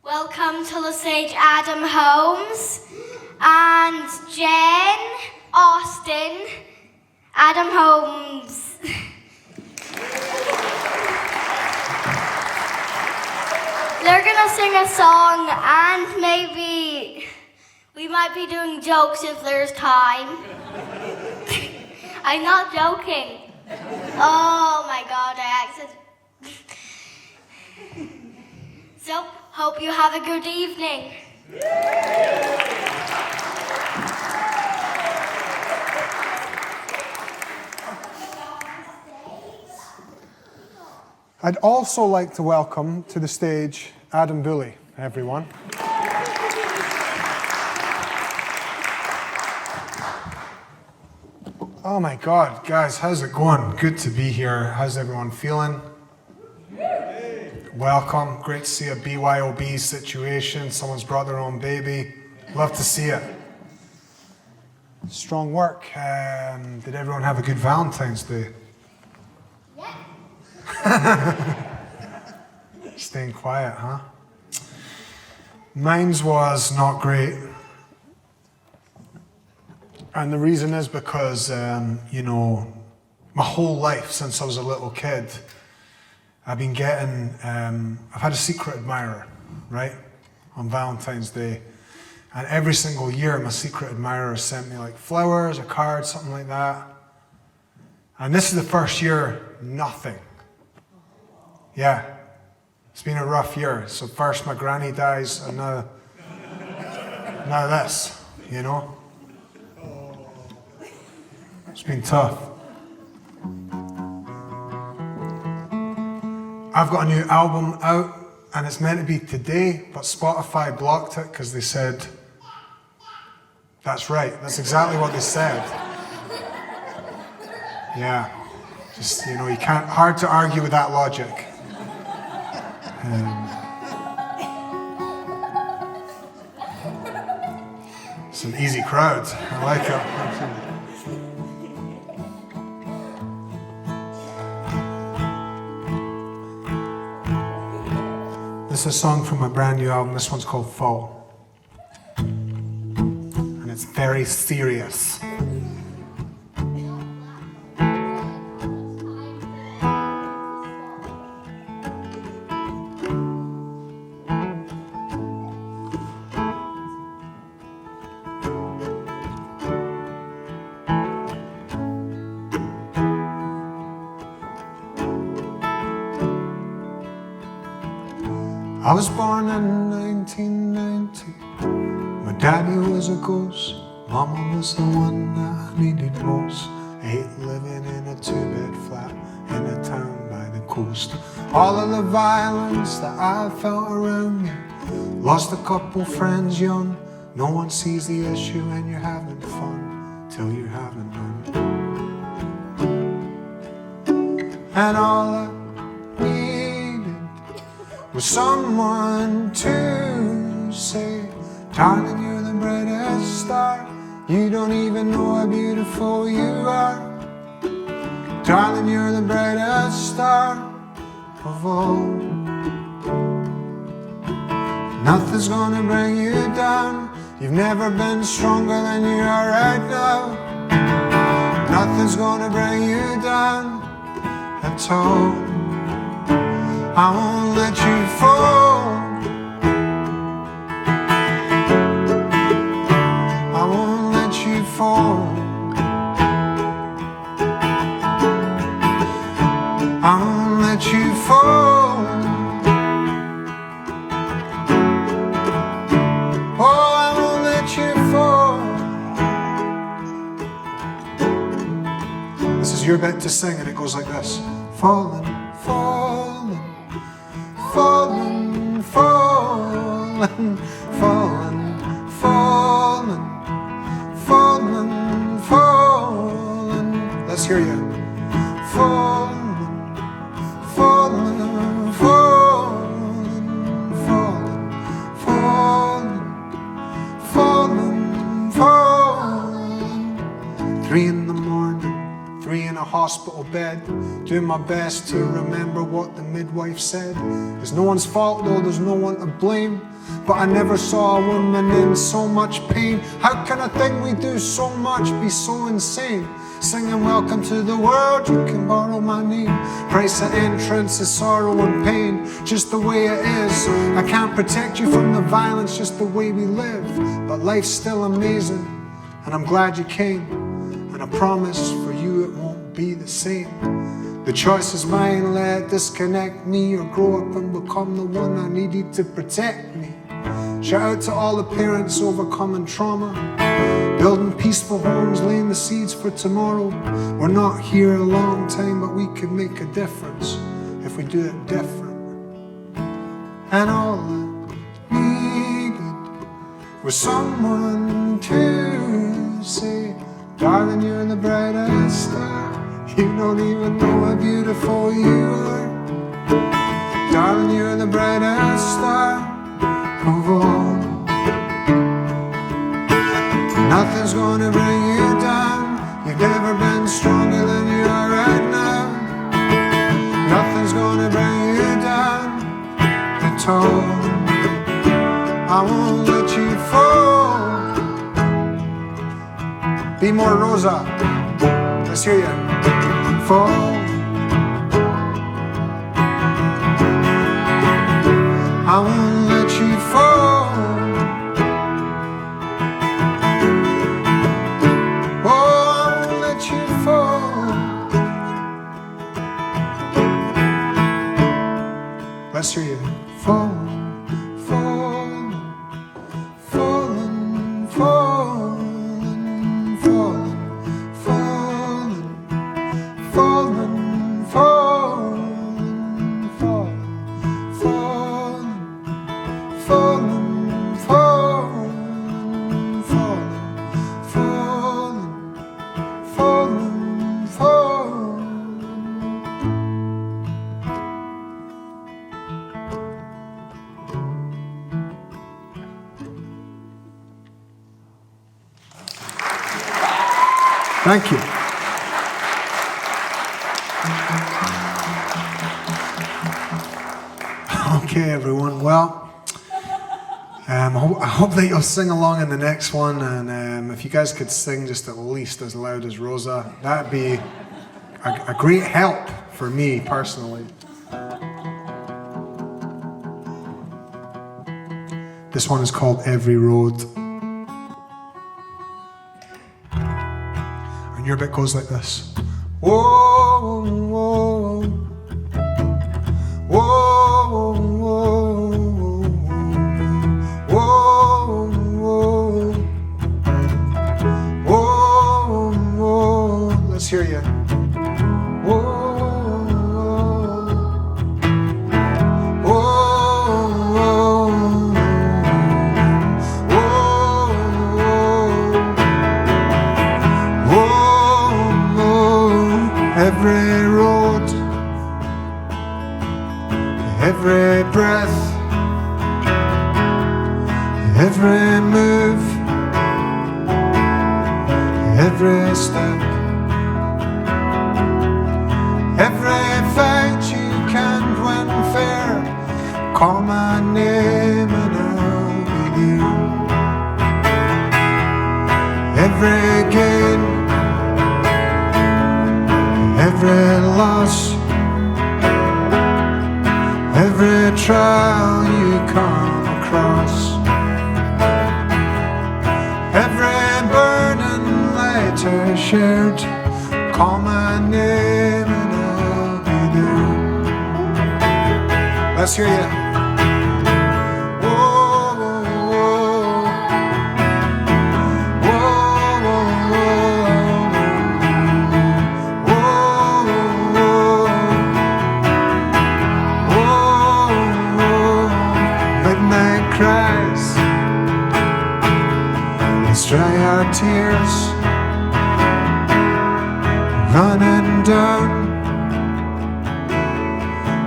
Welcome to the stage Adam Holmes and Jen Austin. Adam Holmes. They're gonna sing a song and maybe we might be doing jokes if there's time. I'm not joking. Oh my god, I accidentally. So, hope you have a good evening. I'd also like to welcome to the stage Adam Bully, everyone. Oh my God, guys, how's it going? Good to be here. How's everyone feeling? Welcome. Great to see a BYOB situation. Someone's brought their own baby. Love to see it. Strong work. Did everyone have a good Valentine's Day? Staying quiet, huh? Mine's was not great. And the reason is because, my whole life since I was a little kid, I've been getting, I've had a secret admirer, right? On Valentine's Day. And every single year, my secret admirer sent me like flowers, a card, something like that. And this is the first year, nothing. Yeah, it's been a rough year. So first my granny dies, and now this, It's been tough. I've got a new album out, and it's meant to be today, but Spotify blocked it because they said, that's right, that's exactly what they said. Yeah, just, you can't, hard to argue with that logic. It's an easy crowd, I like it. This is a song from my brand new album. This one's called Fall. And it's very serious. I was born in 1990. My daddy was a ghost. Mama was the one that I needed most. I hate living in a two-bed flat in a town by the coast. All of the violence that I felt around me. Lost a couple friends young. No one sees the issue when you're having fun till you're having none. And all I with someone to say, darling, you're the brightest star. You don't even know how beautiful you are. Darling, you're the brightest star of all. Nothing's gonna bring you down. You've never been stronger than you are right now. Nothing's gonna bring you down at all. I won't let you fall. I won't let you fall. I won't let you fall. Oh, I won't let you fall. This is your bit to sing, and it goes like this. Falling, falling. Falling, falling, falling, falling, falling, falling. Let's hear you. Falling, falling, falling, falling, falling, falling, falling. 3 in the morning, 3 and a hospital bed, doing my best to remember what the midwife said. It's no one's fault though, there's no one to blame, but I never saw a woman in so much pain. How can a thing we do so much be so insane? Singing welcome to the world, you can borrow my name. Price of entrance is sorrow and pain, just the way it is. I can't protect you from the violence, just the way we live. But life's still amazing, and I'm glad you came. And I promise for you it won't be the same. The choice is mine, let it disconnect me, or grow up and become the one I needed to protect me. Shout out to all the parents overcoming trauma, building peaceful homes, laying the seeds for tomorrow. We're not here a long time, but we could make a difference if we do it different. And all I needed was someone to say, darling, you're the brightest star. You don't even know how beautiful you are. Darling, you're the brightest star of all. Nothing's gonna bring you down. You've never been stronger than you are right now. Nothing's gonna bring you down at all. I won't let you fall. Be more Rosa. Let's hear you. Fall. I won't let you fall. Oh, I won't let you fall. Let's hear you. Fall, fall, falling, falling, falling, falling, falling, falling, falling, falling. Falling, falling, falling, falling, falling, falling. Thank you. Okay, everyone. Well, I hope that you'll sing along in the next one, and if you guys could sing just at least as loud as Rosa, that'd be a great help for me personally. This one is called Every Road. And your bit goes like this. Whoa, whoa, whoa, whoa. Whoa, whoa, whoa, whoa. Let's hear you. Whoa, whoa, whoa, whoa, whoa. Every road, every breath, every move, every step, every fight you can't win fair, call my name and I'll be there. Every gain, every loss, every trial you come across, every burning lighter shared, call my name and I'll be there. Let's hear you. Whoa, whoa, whoa, whoa, whoa, whoa. Midnight cries, let's dry our tears, running down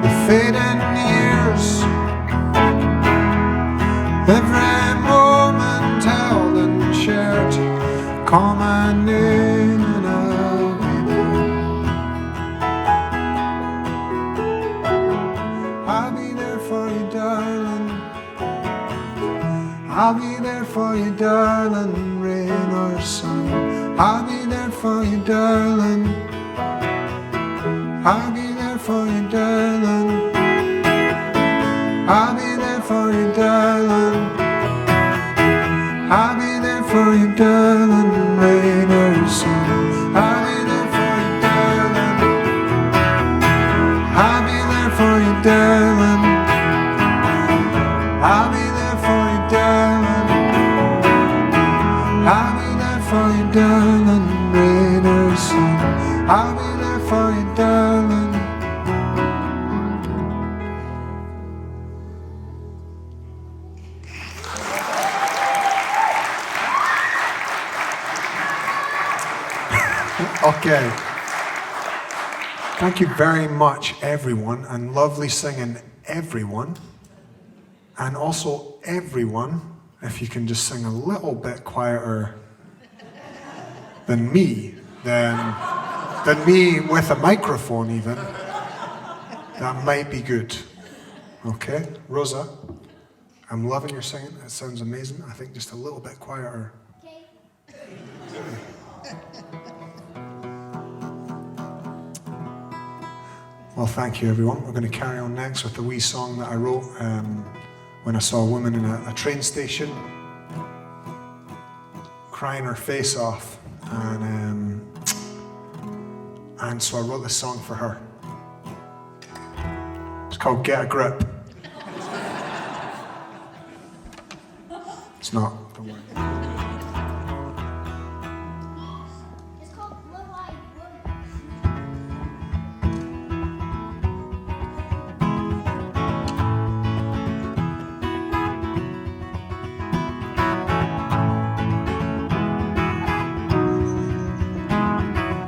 the fading years. Every moment held and shared, call my name and I'll be there. I'll be there for you, darling, rain or sun. I'll be there for you, darling. I'll be there for you, darling. I'll be there for you, darling. I'll be there for you, darling, rain or sun. I'll be there for you, darling. I'll be there for you, darling. I'll be there for you, darling. I'll be there for you, darling, rain or sun. I'll be there for you, darling. Okay. Thank you very much, everyone, and lovely singing, everyone. And also, everyone, if you can just sing a little bit quieter than me, than me with a microphone even, that might be good. Okay, Rosa, I'm loving your singing. It sounds amazing. I think just a little bit quieter. Okay. Well, thank you, everyone. We're going to carry on next with the wee song that I wrote when I saw a woman in a train station crying her face off, and so I wrote this song for her. It's called Get a Grip. It's not, don't worry. It's called Lullabies.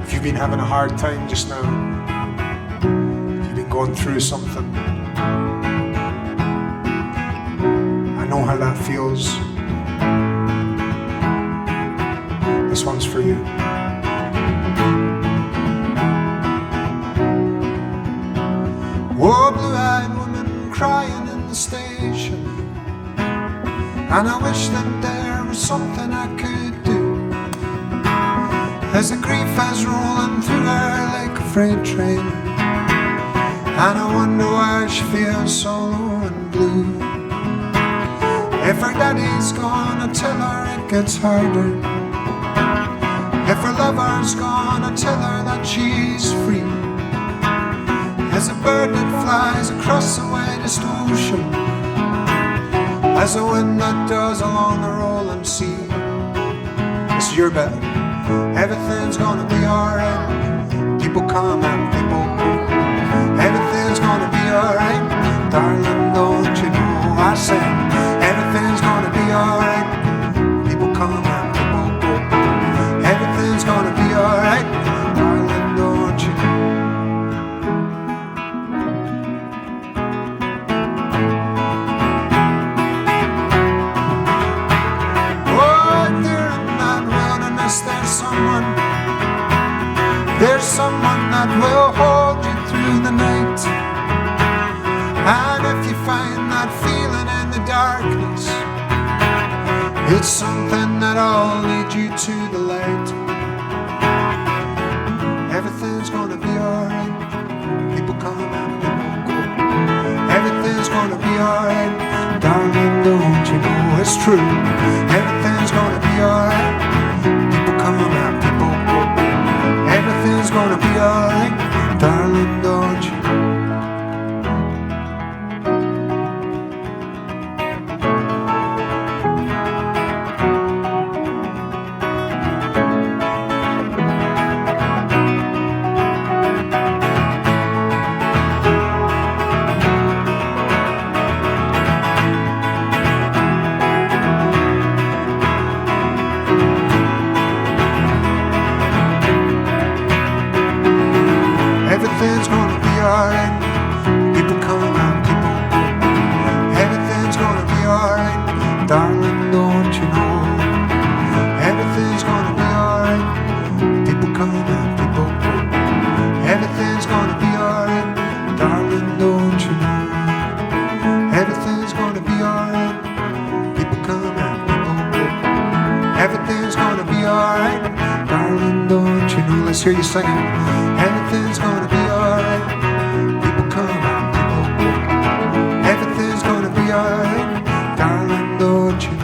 If you've been having a hard time just now, if you've been going through something, I know how that feels. This one's for you. Oh, blue-eyed woman crying in the station, and I wish that there was something I could do. As the grief is rolling through her like a freight train, and I wonder why she feels so low and blue. If her daddy's gone, I tell her it gets harder. If her lover's gone, I tell her that she's free as a bird that flies across the widest ocean, as a wind that does along the rolling sea. This is your bit. Everything's gonna be alright. People come and people go. Everything's gonna be alright. Darling, don't you know I say everything's gonna be alright. People come and people go. Everything's gonna be alright. Darling, don't you know. Oh, there in that wilderness, there's someone that will hold you through the night. And if you find that feeling in the darkness, it's something that'll lead you to the light. Everything's gonna be alright. People come and people go. Everything's gonna be alright. Darling, don't you know it's true? Everything's gonna be alright. People come and people go. Everything's gonna be alright. Darling, don't you know? alright. Darling, don't you know? Let's hear you singing. Everything's gonna be alright. People come and people go. Everything's gonna be alright. Darling, don't you know?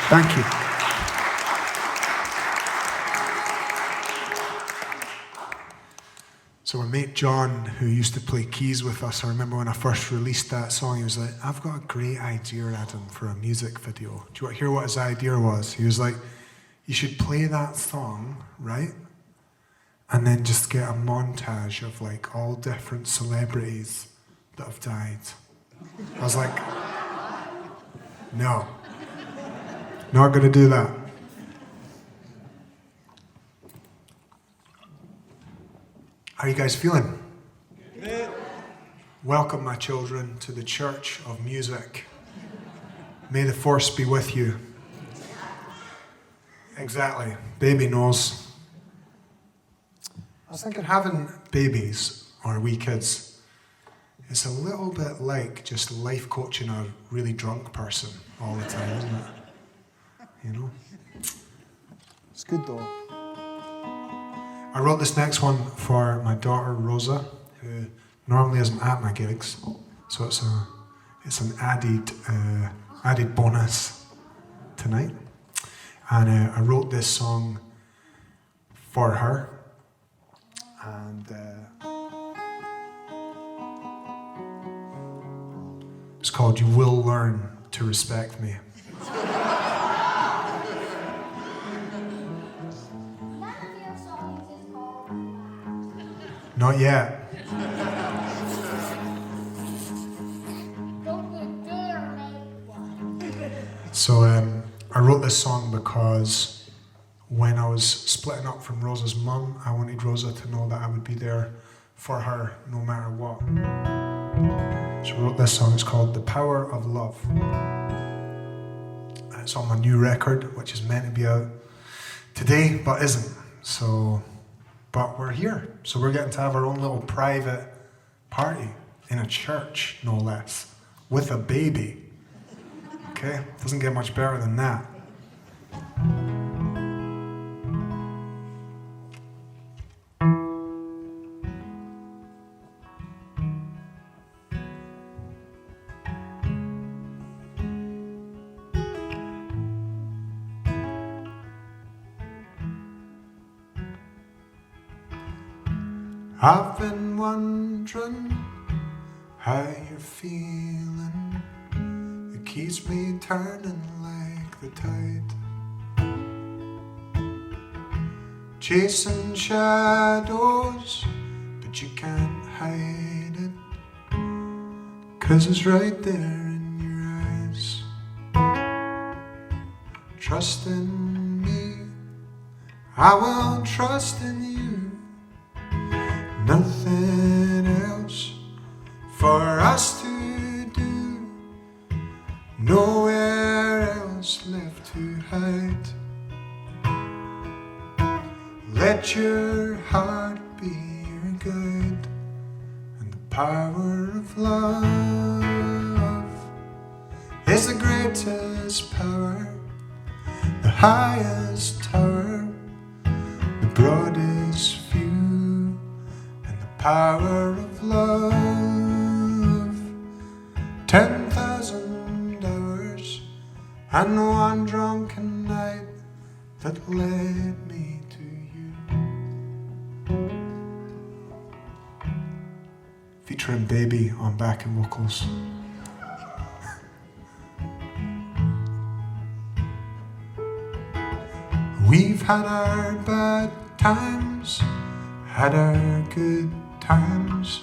Thank you. So our mate John, who used to play keys with us, I remember when I first released that song, he was like, I've got a great idea, Adam, for a music video. Do you want to hear what his idea was? He was like, you should play that song, right? And then just get a montage of like all different celebrities that have died. I was like, no, not gonna do that. How are you guys feeling? Good. Welcome, my children, to the Church of Music. May the force be with you. Exactly. Baby knows. I was thinking having babies or wee kids, it's a little bit like just life coaching a really drunk person all the time, isn't it? You know? It's good though. I wrote this next one for my daughter Rosa, who normally isn't at my gigs, so it's an added bonus tonight. And I wrote this song for her, and it's called "You Will Learn to Respect Me." Not yet. So I wrote this song because when I was splitting up from Rosa's mum, I wanted Rosa to know that I would be there for her no matter what. So I wrote this song, it's called "The Power of Love." And it's on my new record, which is meant to be out today, but isn't. But we're here, so we're getting to have our own little private party in a church, no less, with a baby. Okay? Doesn't get much better than that. I've been wondering how you're feeling. It keeps me turning like the tide, chasing shadows, but you can't hide it, 'cause it's right there in your eyes. Trust in me, I will trust in you. Nothing else for us to do, nowhere else left to hide. Let your heart be your guide, and the power of love is the greatest power, the highest tower, the broadest view. Power of love, 10,000 hours and one drunken night that led me to you. Featuring Baby on backing vocals. We've had our bad times, had our good times,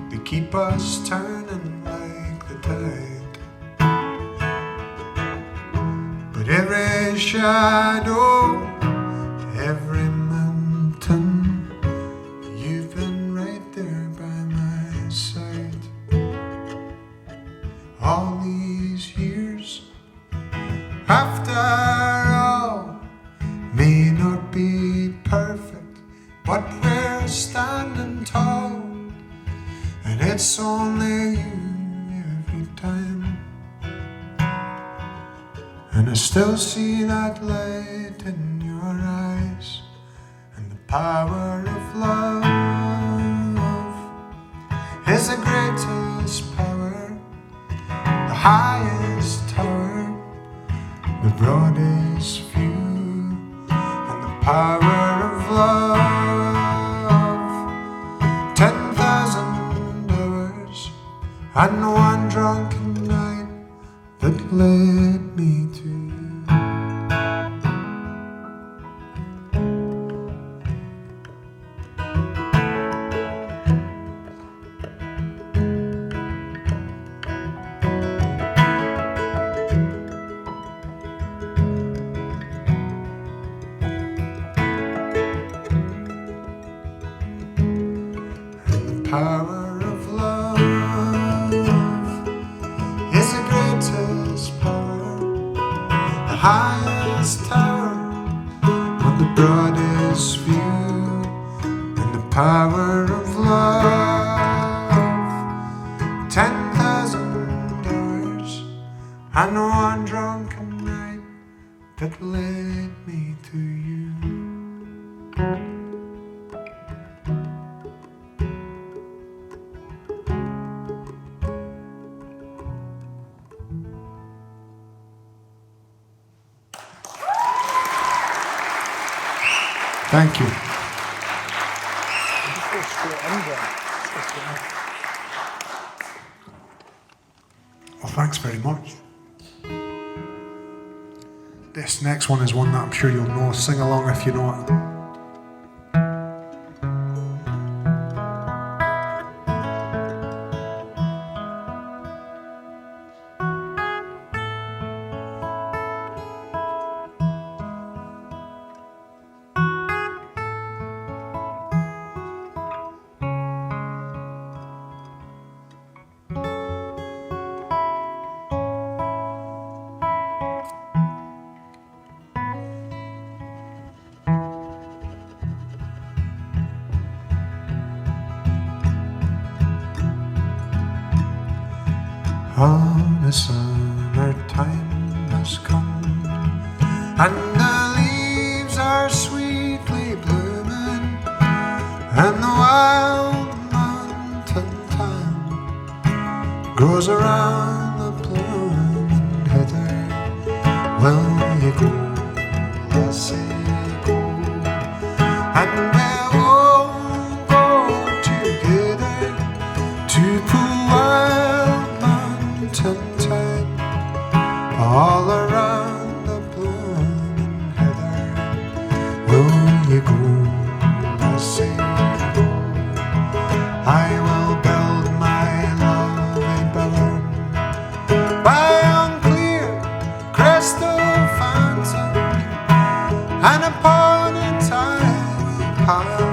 they keep us turning like the tide. But every shadow, every mountain, you've been right there by my side. All these years, after all, may not be perfect, but we're are standing tall, and it's only you every time. And I still see that light in your eyes, and the power of love is the greatest power, the highest tower, the broadest view, and the power of love. 10,000 hours and one drunken night that led me to you. Power of love is the greatest power, the highest tower, with the broadest view, and the power of love. 10,000 hours and one drunken night that led me to you. Thank you. Well, thanks very much. This next one is one that I'm sure you'll know. Sing along if you know it. Oh, the summertime has come, and the leaves are sweetly blooming, and the wild mountain thyme grows around the blooming heather. Will you go, lassie, go, and we'll all go together to pool time all around the blooming heather. Will you go, lassie, go? I will build my lovely bower by yon clear crystal fountain, and upon it I will pile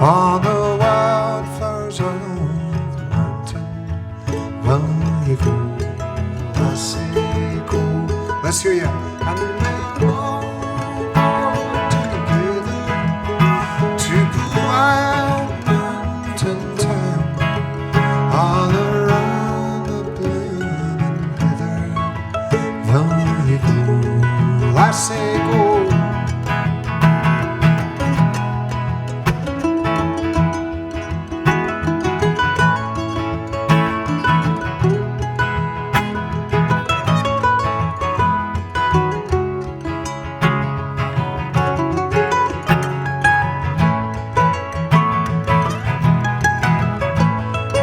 all the wildflowers of the mountain. Will you go, lassie, go? Let's hear you. And we'll all go together to the wild mountain town, all around the blooming heather. Will you go, lassie, go?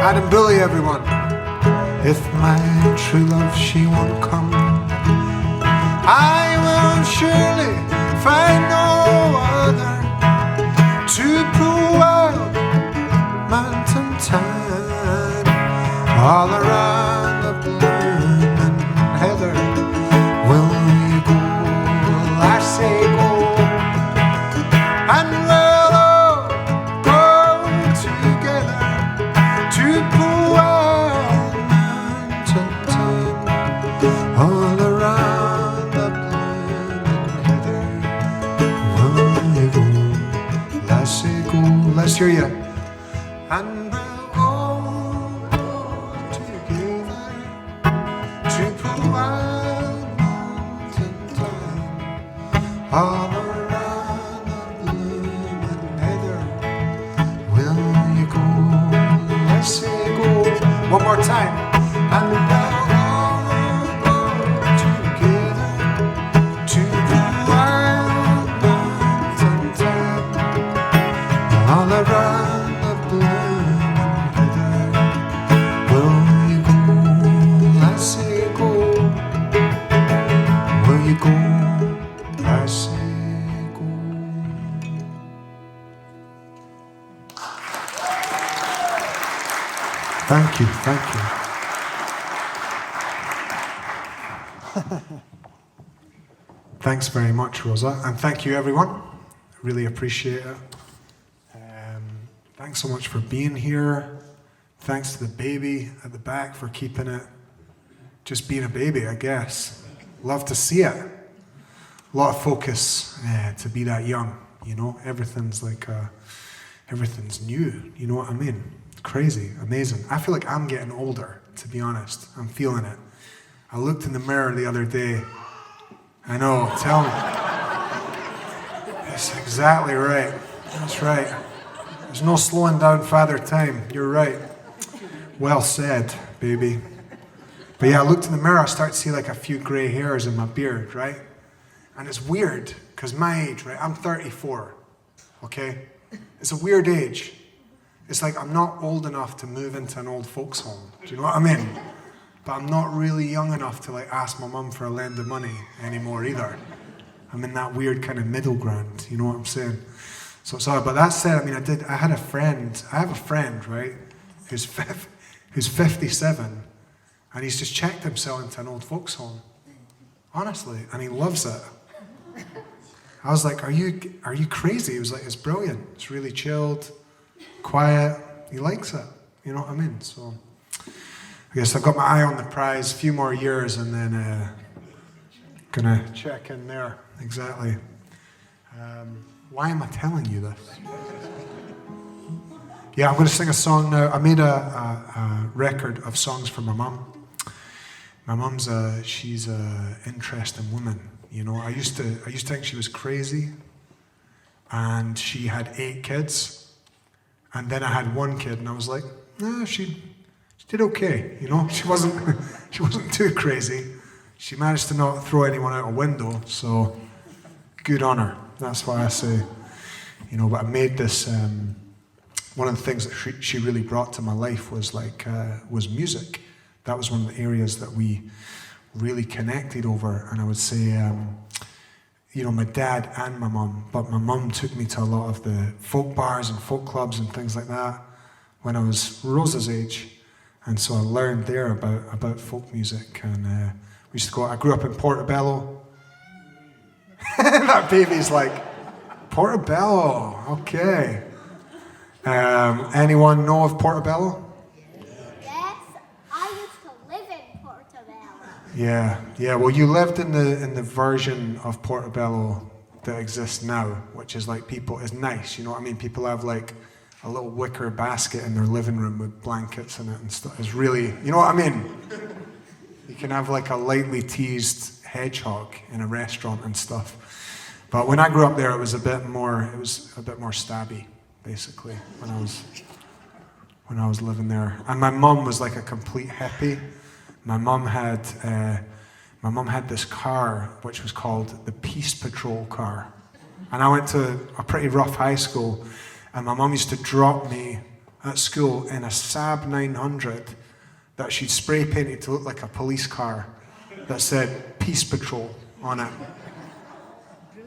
Adam Billy, everyone. If my true love, she won't come, I will surely find no other to pull out mountain time all around the blooming heather. Will you go, lassie, go? And we'll all go together to pull out mountain time all around the blooming heather. Will you go, lassie, go? go. Let's hear you. And we'll all go together to pull wild mountain time, all around the blooming heather. Will you go? Let's say go. One more time. And we'll all go together to the wild mountain time, all around the blooming heather. Will you go? I say go. Will you go? I say go. Thank you, thank you. Thanks very much, Rosa, and thank you, everyone. Really appreciate it. Thanks so much for being here. Thanks to the baby at the back for keeping it just being a baby, I guess. Love to see it. A lot of focus to be that young, you know. Everything's like, everything's new, you know what I mean? Crazy, amazing. I feel like I'm getting older, to be honest. I'm feeling it. I looked in the mirror the other day. I know, tell me. That's exactly right. That's right. There's no slowing down Father Time. You're right. Well said, baby. But yeah, I looked in the mirror, I started to see like a few grey hairs in my beard, right? And it's weird, because my age, right? I'm 34, okay? It's a weird age. It's like I'm not old enough to move into an old folks home. Do you know what I mean? But I'm not really young enough to like ask my mum for a lend of money anymore either. I'm in that weird kind of middle ground, you know what I'm saying? So sorry, but that said, I have a friend, right, who's 57, and he's just checked himself into an old folks home. Honestly, and he loves it. I was like, are you crazy? He was like, it's brilliant. It's really chilled, quiet. He likes it. You know what I mean? So I guess I've got my eye on the prize. A few more years, and then gonna check in there. Exactly. Why am I telling you this? Yeah, I'm going to sing a song now. I made a record of songs for my mum. My mum's she's an interesting woman. You know, I used to think she was crazy, and she had 8 kids, and then I had 1 kid, and I was like, nah, she did okay. You know, she wasn't too crazy. She managed to not throw anyone out a window, so good on her. That's why I say, you know. But I made this. One of the things that she really brought to my life was was music. That was one of the areas that we really connected over. And I would say, you know, my dad and my mum, but my mum took me to a lot of the folk bars and folk clubs and things like that when I was Rosa's age, and so I learned there about folk music. And we used to go. I grew up in Portobello. That baby's like, Portobello, okay. Anyone know of Portobello? Yes, I used to live in Portobello. Yeah. Well, you lived in the version of Portobello that exists now, which is like is nice. You know what I mean? People have like a little wicker basket in their living room with blankets in it and stuff. It's really, you know what I mean? You can have like a lightly teased hedgehog in a restaurant and stuff. But when I grew up there, it was a bit more stabby, basically, when I was living there. And my mum was like a complete hippie. My mum had this car which was called the Peace Patrol car. And I went to a pretty rough high school, and my mum used to drop me at school in a Saab 900 that she'd spray painted to look like a police car that said Peace Patrol on it.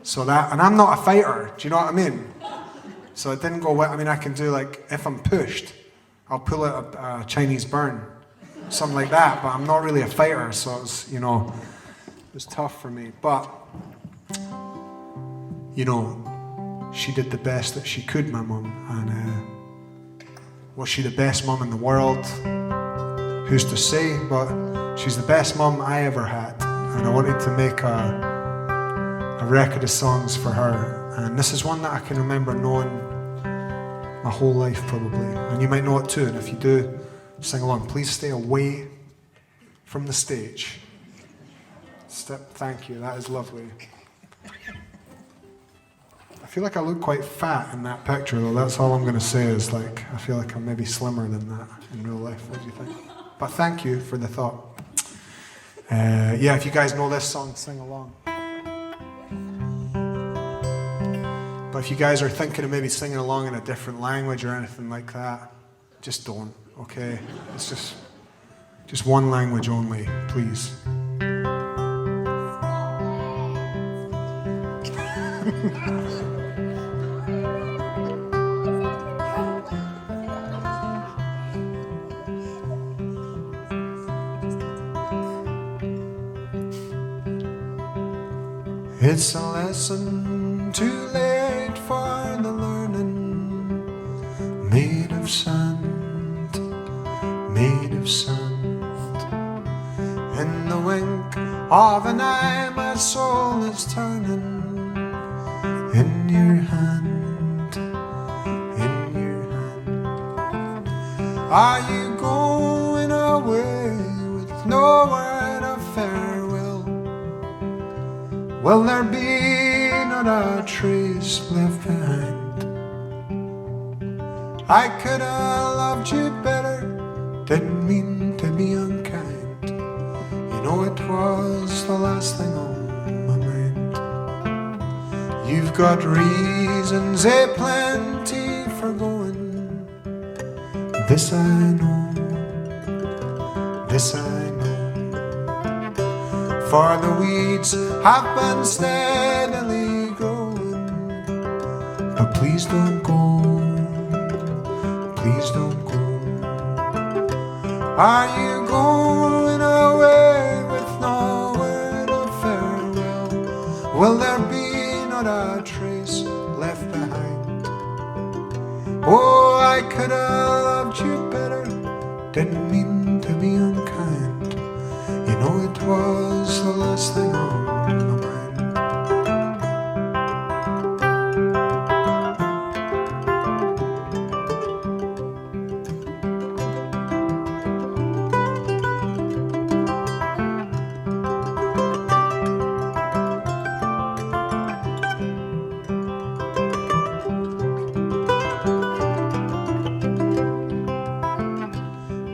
So that, and I'm not a fighter, do you know what I mean? So it didn't go well. I mean, I can do like, if I'm pushed, I'll pull out a Chinese burn, something like that, but I'm not really a fighter, so it's, you know, it was tough for me. But, you know, she did the best that she could, my mum, and was she the best mum in the world? Who's to say? But she's the best mum I ever had, and I wanted to make a record of songs for her. And this is one that I can remember knowing my whole life probably. And you might know it too, and if you do, sing along. Please stay away from the stage. Thank you, that is lovely. I feel like I look quite fat in that picture though, that's all I'm going to say is like, I feel like I'm maybe slimmer than that in real life. What do you think? But thank you for the thought. Yeah, if you guys know this song, sing along. But if you guys are thinking of maybe singing along in a different language or anything like that, just don't, okay? It's just one language only, please. It's a lesson too late for the learning, made of sand, made of sand. In the wink of an eye, my soul is turning. In your hand, in your hand. Are you going away with no word of farewell? Will there be not a trace left behind? I could have loved you better, didn't mean to be unkind. You know it was the last thing on my mind. You've got reasons aplenty for going. This I know, this I know. For the weeds have been steadily growing. But please don't go, please don't go. Are you going away with no word of farewell? Will there be not a trace left behind? Oh, I could have loved you better, didn't mean to be unkind. You know it was the last thing on my mind.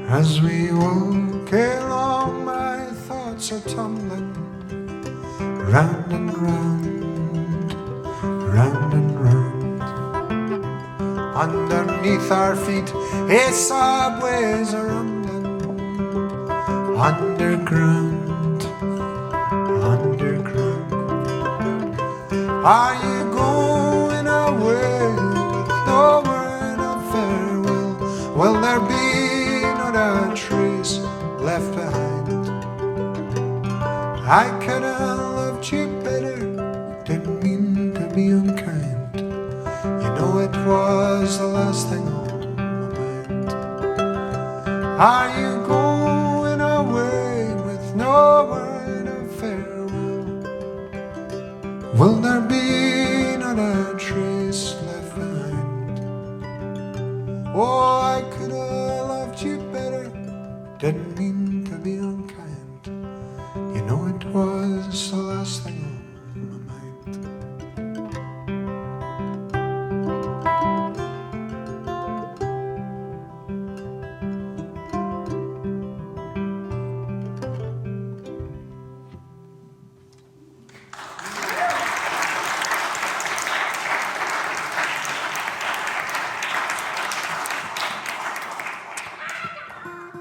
As we walk along, my thoughts are tumbling round and round, round and round. Underneath our feet, subways are rumbling. Underground, underground. Are you going away with no word of farewell? Will there be not a trace left behind? I could have loved you better, didn't mean to be unkind. You know it was the last thing on my mind. Are you going away with no word of farewell? Will there be not a trace left behind? Oh, I could have loved you better, didn't mean to be unkind. You know it was the last thing on my mind.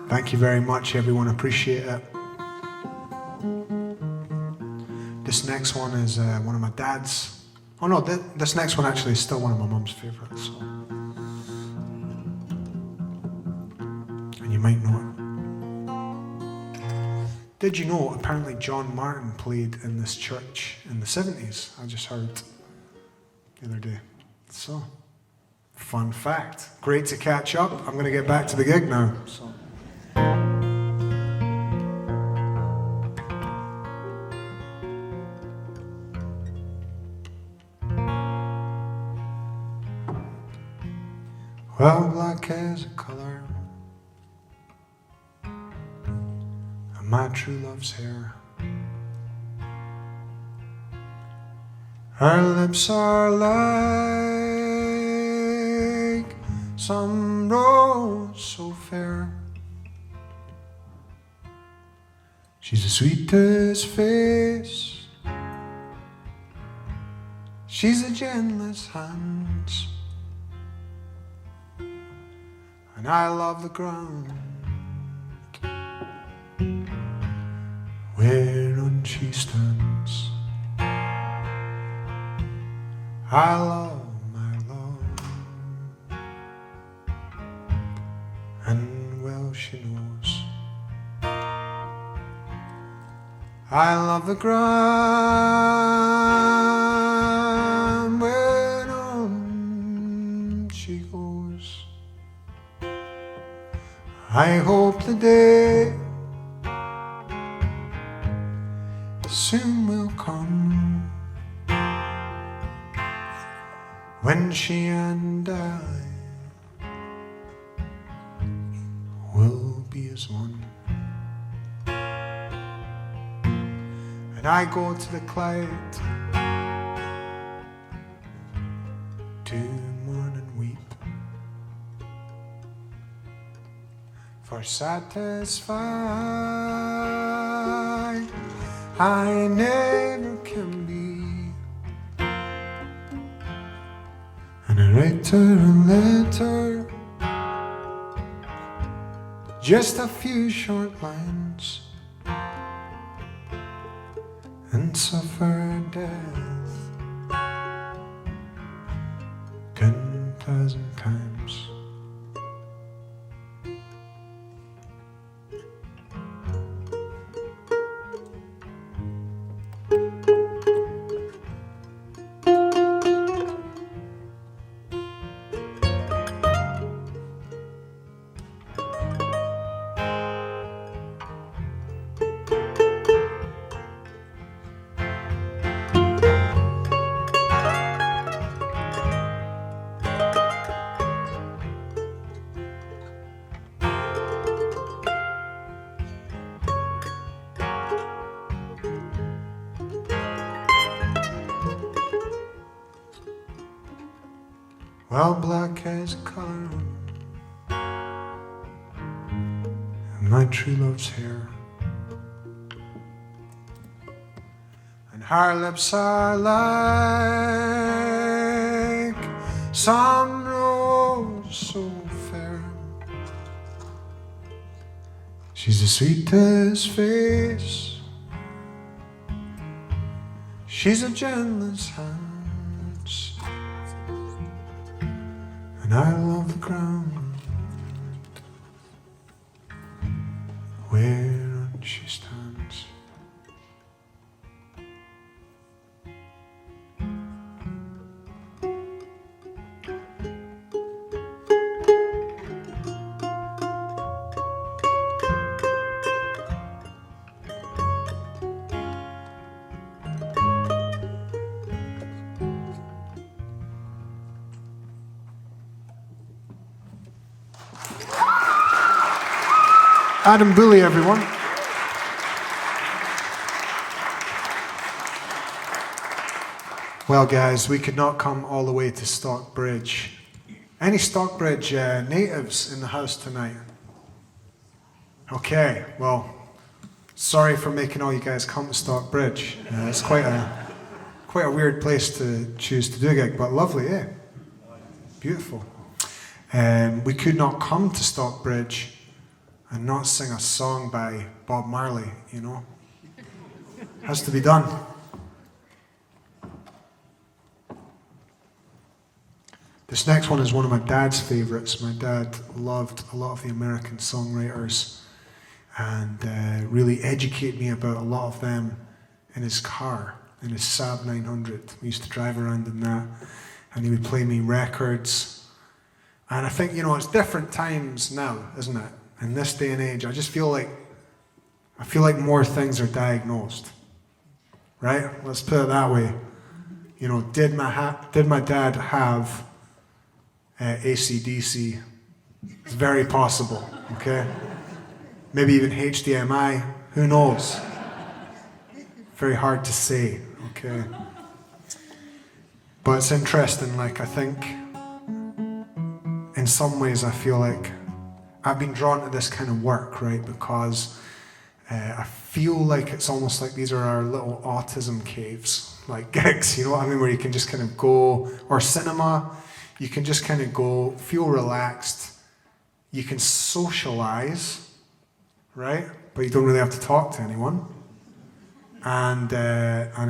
Thank you very much, everyone. Appreciate it. This next one is one of my dad's. Oh no, this next one actually is still one of my mum's favourites. So. And you might know it. Did you know apparently John Martin played in this church in the 70s? I just heard the other day. So, fun fact. Great to catch up. I'm going to get back to the gig now. So. Well, black is a color, and my true love's hair. Her lips are like some rose so fair. She's the sweetest face, she's the gentlest hands, and I love the ground whereon she stands. I love my love, and well she knows. I love the ground whereon she goes. I hope the day soon will come when she and I will be as one. And I go to the cloud to mourn and weep, for satisfied I never can be. And I write her a letter, just a few short lines, and suffer death 10,000 times. Well, black as a color, and my true love's hair, and her lips are like some rose so fair. She's the sweetest face, she's the gentlest hands, and I love the ground whereon she stands. Adam Bully, everyone. Well, guys, we could not come all the way to Stockbridge. Any Stockbridge natives in the house tonight? Okay, well, sorry for making all you guys come to Stockbridge. It's quite a weird place to choose to do a gig, but lovely, eh? Beautiful. We could not come to Stockbridge and not sing a song by Bob Marley, you know? Has to be done. This next one is one of my dad's favourites. My dad loved a lot of the American songwriters and really educated me about a lot of them in his car, in his Saab 900. We used to drive around in that, and he would play me records. And I think, you know, it's different times now, isn't it? In this day and age, I feel like more things are diagnosed, right? Let's put it that way. You know, did my dad have AC/DC. It's very possible, okay? Maybe even HDMI, who knows? Very hard to say, okay? But it's interesting, like I think in some ways I feel like I've been drawn to this kind of work, right? Because I feel like it's almost like these are our little autism caves, like gigs, you know what I mean? Where you can just kind of go, or cinema, you can just kind of go, feel relaxed, you can socialize, right? But you don't really have to talk to anyone. And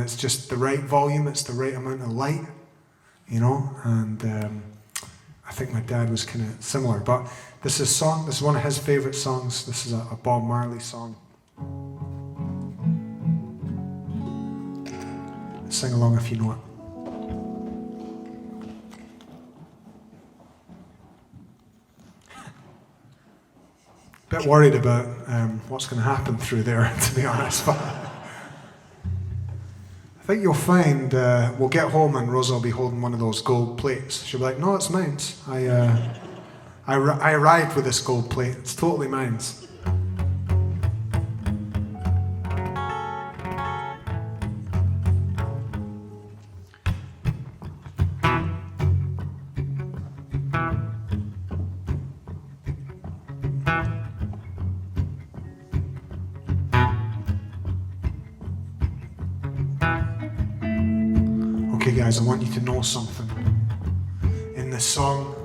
it's just the right volume, it's the right amount of light, you know? And I think my dad was kind of similar. But this is one of his favorite songs. This is a Bob Marley song. Sing along if you know it. Bit worried about what's going to happen through there, to be honest. But I think you'll find we'll get home and Rosa will be holding one of those gold plates. She'll be like, "No, it's mine. I arrived with this gold plate. It's totally mine." Okay guys, I want you to know something. In this song,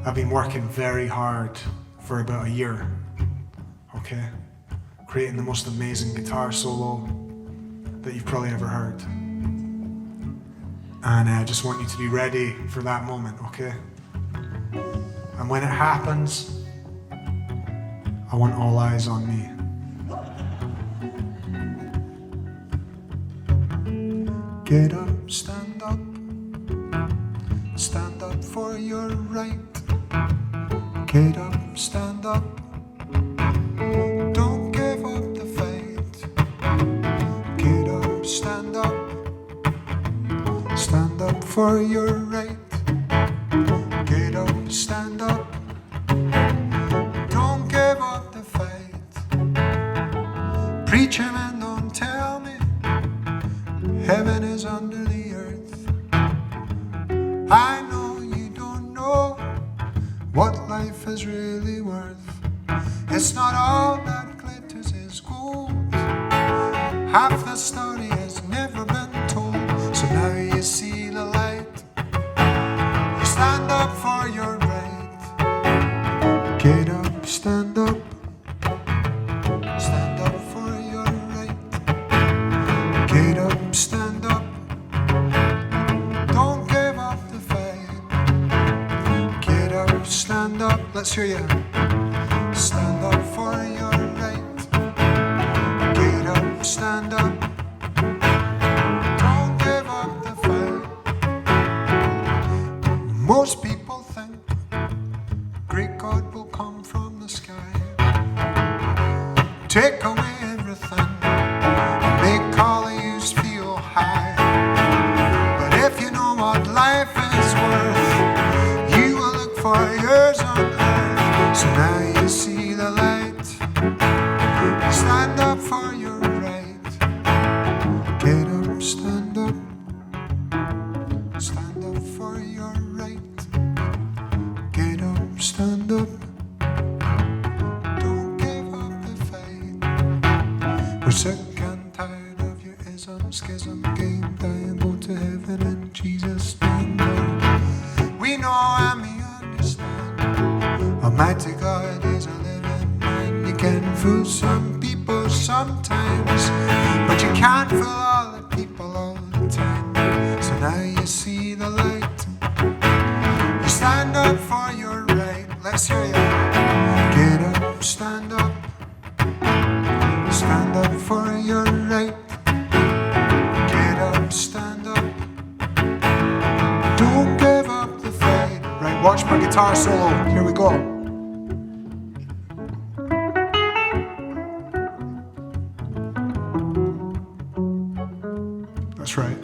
I've been working very hard for about a year, okay? Creating the most amazing guitar solo that you've probably ever heard. And I just want you to be ready for that moment, okay? And when it happens, I want all eyes on me. Get up, stand up for your right. Get up, stand up, don't give up the fight. Get up, stand up for your right. Get up, stand up, don't give up the fight. Preacher man, don't tell me heaven is under the earth. I know you don't know what life is really worth. It's not all that glitters is gold. Half the story has never been told. So now you see the light. You stand up for your right. Get up, stand up. Stand up for your right. Get up, stand up. Don't give up the fight. Get up, stand up. Let's hear you. Stand up for your right. Get up, stand up. Don't give up the fight. Most people think great God will come from the sky, take away everything, make all of you feel high. But if you know what life is worth, you will look for yours on earth. So now you see the light. Stand up for your right. Get up, stand up. Stand up for your right. Get up, stand up. Don't give up the fight. We're sick and tired of your ism, schism, game, die and go to heaven in Jesus' name, Lord. We know and we understand Almighty God is a living man. You can fool some people sometimes, but you can't fool all the people all the time. So now you see the light. You stand up for your right. Let's hear you. Get up, stand up. Stand up for your right. Get up, stand up. Don't give up the fight. Right, watch my guitar solo. Here we go. That's right.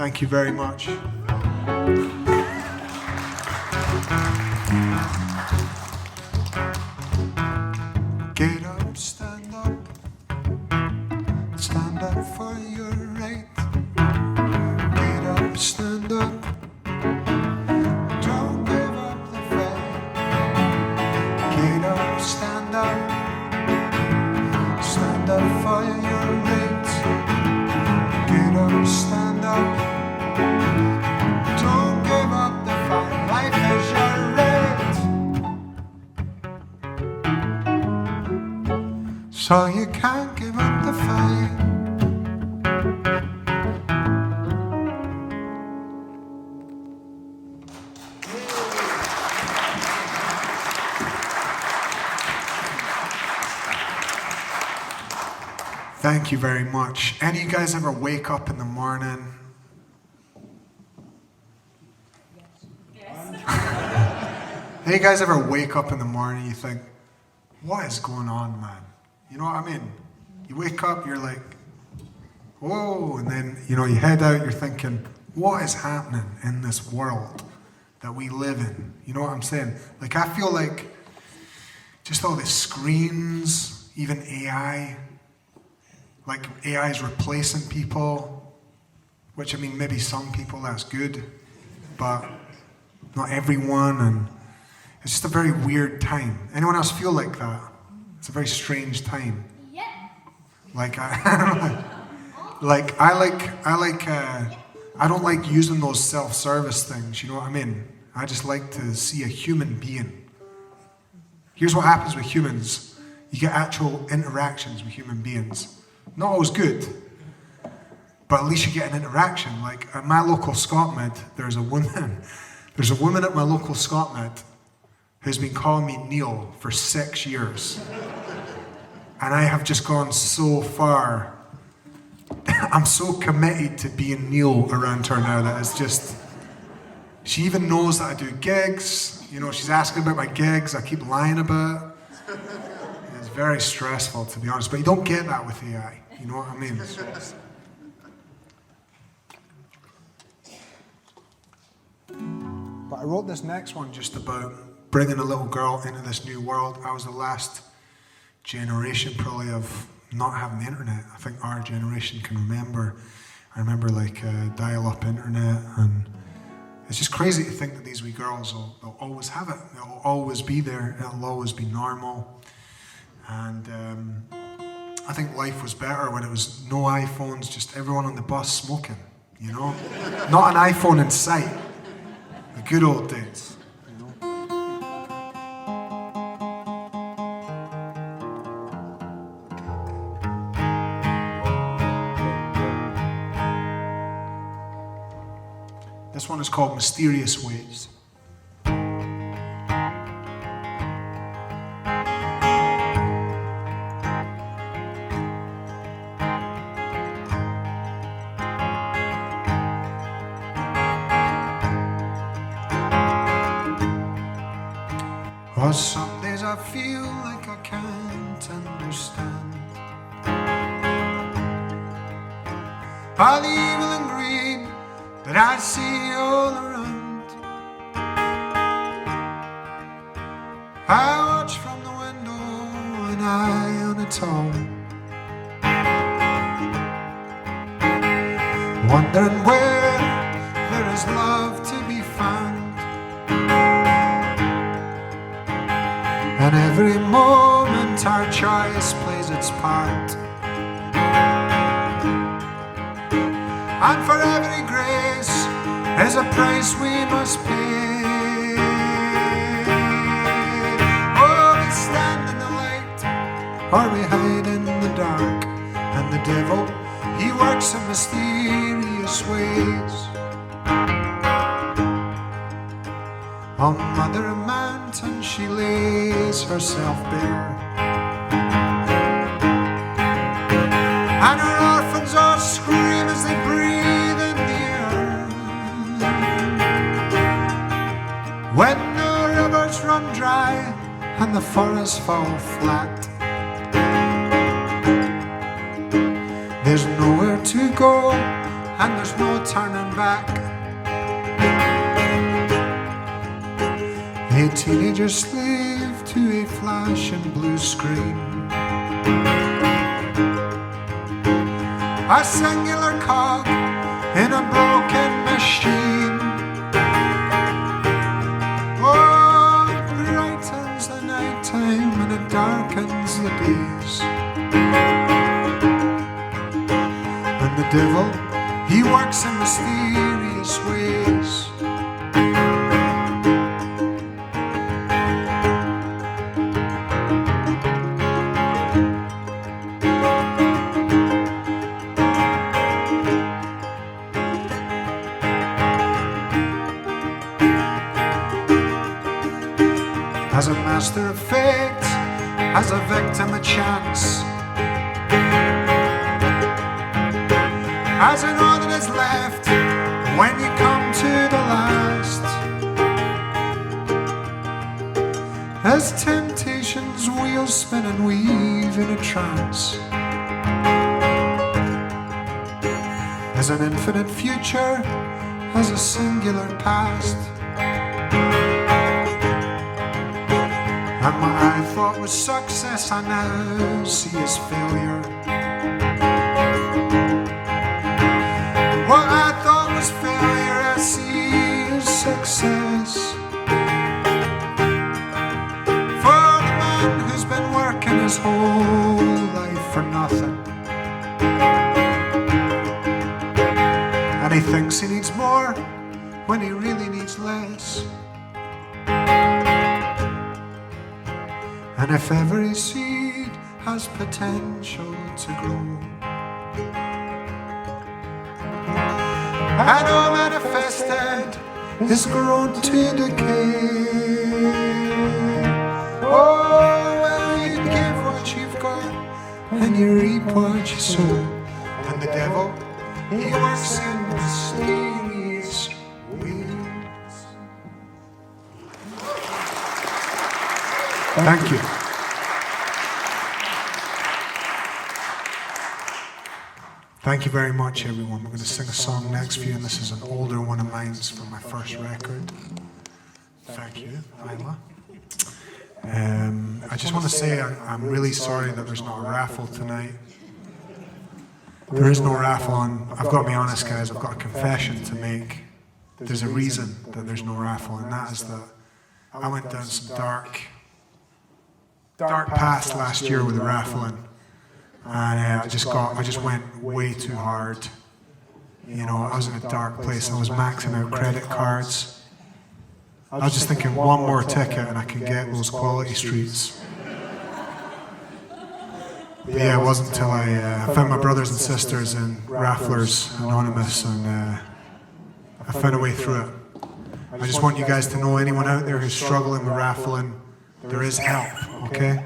Thank you very much. Get up, stand up for your right. Get up, stand up, don't give up the fight. Get up, stand up for your right. Get up, stand up, don't give up the fight. Life is your right, so you can't give up the fight. Thank you very much. Any of you guys ever wake up in the morning? Yes. Any of you guys ever wake up in the morning, you think, what is going on, man? You know what I mean? You wake up, you're like, whoa, and then, you head out, you're thinking, what is happening in this world that we live in? You know what I'm saying? Like, I feel like just all the screens, even AI, like AI is replacing people, which, I mean, maybe some people, that's good, but not everyone, and it's just a very weird time. Anyone else feel like that? It's a very strange time. Yeah. Like, I don't like using those self-service things, you know what I mean? I just like to see a human being. Here's what happens with humans. You get actual interactions with human beings. Not always good, but at least you get an interaction. Like at my local ScotMed, there's a woman at my local ScotMed who's been calling me Neil for 6 years. And I have just gone so far. I'm so committed to being Neil around her now that it's just, she even knows that I do gigs. She's asking about my gigs. I keep lying about it. It's very stressful, to be honest, but you don't get that with AI. You know what I mean? But I wrote this next one just about bringing a little girl into this new world. I was the last generation probably of not having the internet. I think our generation can remember. I remember like dial-up internet, and it's just crazy to think that these wee girls they'll always have it. It'll always be there. It'll always be normal. And I think life was better when it was no iPhones, just everyone on the bus smoking, Not an iPhone in sight. The good old days, This one is called Mysterious Ways. Oh, some days I feel like I can't understand all the evil and greed that I see all around. I watch from the window, an eye on its own, wondering where there is love to be found. And every moment our choice plays its part, and for every grace there's a price we must pay. Oh, we stand in the light, or we hide in the dark, and the devil, he works in mysterious ways. On Mother Mountain she lays herself bare, and her orphans all scream as they breathe in the air. When the rivers run dry and the forests fall flat, there's nowhere to go and there's no turning back. A teenager slave to a flashing blue screen, a singular cog in a broken machine. Oh, it brightens the night time and it darkens the days. And the devil, he works in mysterious ways. As a master of fate, as a victim of chance, as in all that is left when you come to the last, as temptation's wheels spin and weave in a trance, as an infinite future, as a singular past. And what I thought was success, I now see as failure. What I thought was failure, I see as success. For the man who's been working his whole life for nothing, and he thinks he needs more when he really needs less. And if every seed has potential to grow, and all manifested is grown to decay, oh, well, you give what you've got and you reap what you sow. And the devil, he works in mysterious ways. Thank you. Thank you very much, everyone. We're going to sing a song next for you, and this is an older one of mine. It's from my first record. Thank you, Isla. I just want to say I'm really sorry that there's not a raffle tonight. There is no raffle on. I've got to be honest, guys. I've got a confession to make. There's a reason that there's no raffle, and that is that I went down some dark paths last year with the raffling. And I just went way too hard. You know, I was in a dark place. I was maxing out credit cards. I was just thinking one more ticket and I can get those Quality Streets. But yeah, it wasn't until I found my brothers and sisters in Rafflers Anonymous, and I found a way through it. I just want you guys to know, anyone out there who's struggling with raffling, there is help, okay?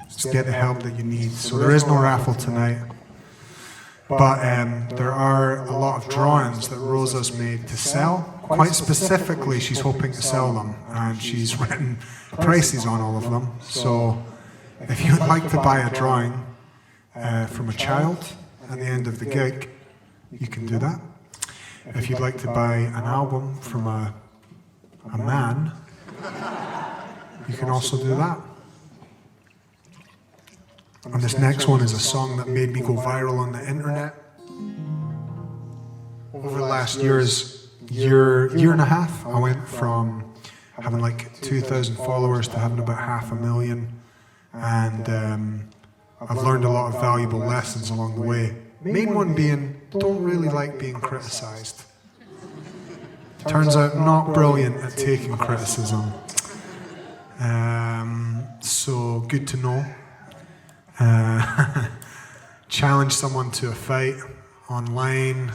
Just get the help that you need. So there is no raffle tonight, but there are a lot of drawings that Rosa's made to sell. Quite specifically, she's hoping to sell them, and she's written prices on all of them. So if you would like to buy a drawing from a child at the end of the gig, you can do that. If you'd like to buy an album from a man, you can also do that. And this next one is a song that made me go viral on the internet. Over the last year and a half, I went from having like 2,000 followers to having about 500,000. And I've learned a lot of valuable lessons along the way. Main one being, don't really like being criticised. Turns out not brilliant at taking criticism. So good to know. Challenge someone to a fight online.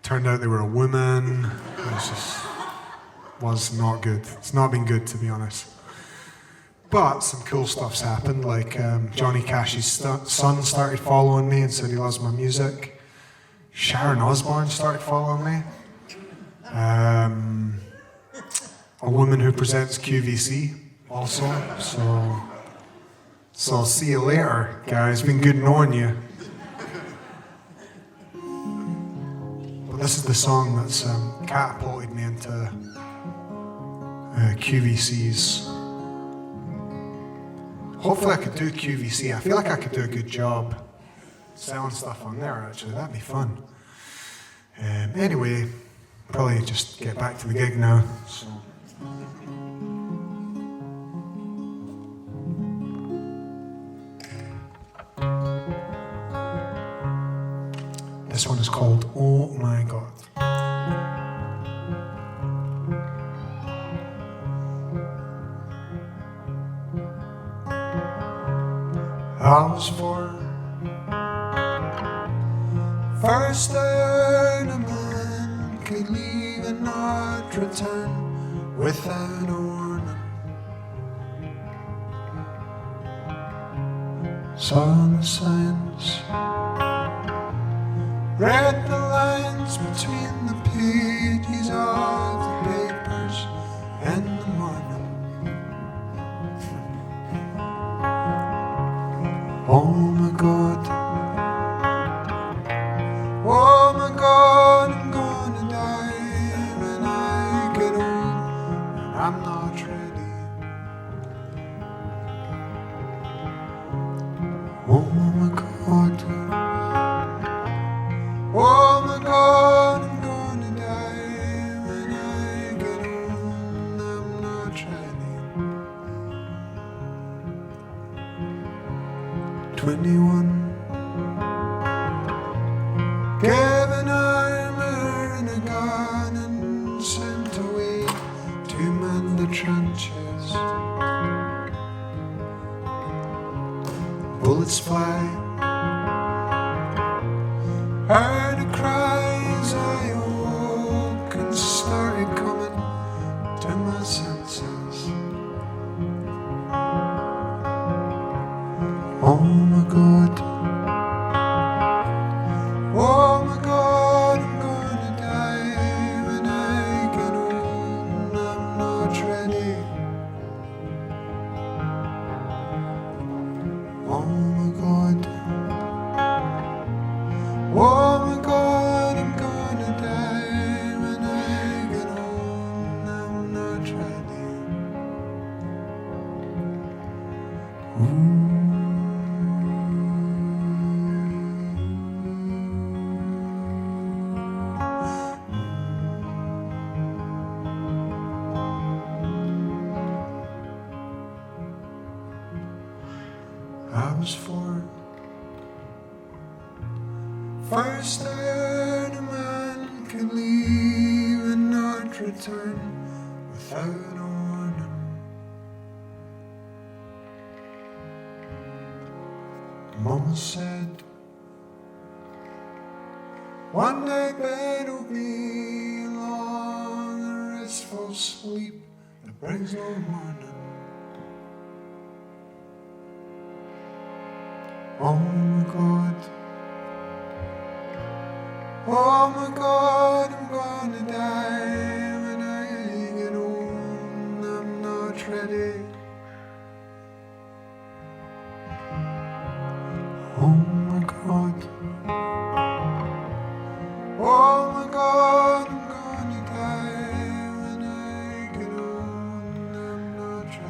Turned out they were a woman. It was not good. It's not been good, to be honest. But some cool stuff's happened, like Johnny Cash's son started following me and said he loves my music. Sharon Osbourne started following me. A woman who presents QVC also. So I'll see you later, guys. Been good knowing you. This is the song that's catapulted me into QVCs. Hopefully I could do QVC. I feel like I could do a good job selling stuff on there, actually. That'd be fun. Anyway, probably just get back to the gig now. So. This one is called Oh My God. I was 4. First I heard a man could leave and not return without a warning. Saw the signs, read the lines between the pages of the papers in the morning. Oh my God, oh my God, I'm gonna die when I get old, and I'm not ready. Oh my God, oh my God, I'm gonna die when I get old, I'm not ready. 21, given armor and a gun and sent away to man the trenches. Bullets fly, heard a cry as I awoke and started coming to my senses. Oh my God, oh my God, I'm gonna die when I get old and I'm not ready. Oh my God, oh my God, I'm gonna die when I get old and I'm not ready. Ooh. I was 4. First I heard a man could leave and not return without a warning. Mama said, one night bed will be long, a restful sleep that brings no morning. Oh my God, oh my God, I'm gonna die when I get old, I'm not ready. Oh my God, oh my God, I'm gonna die when I get old, I'm not ready.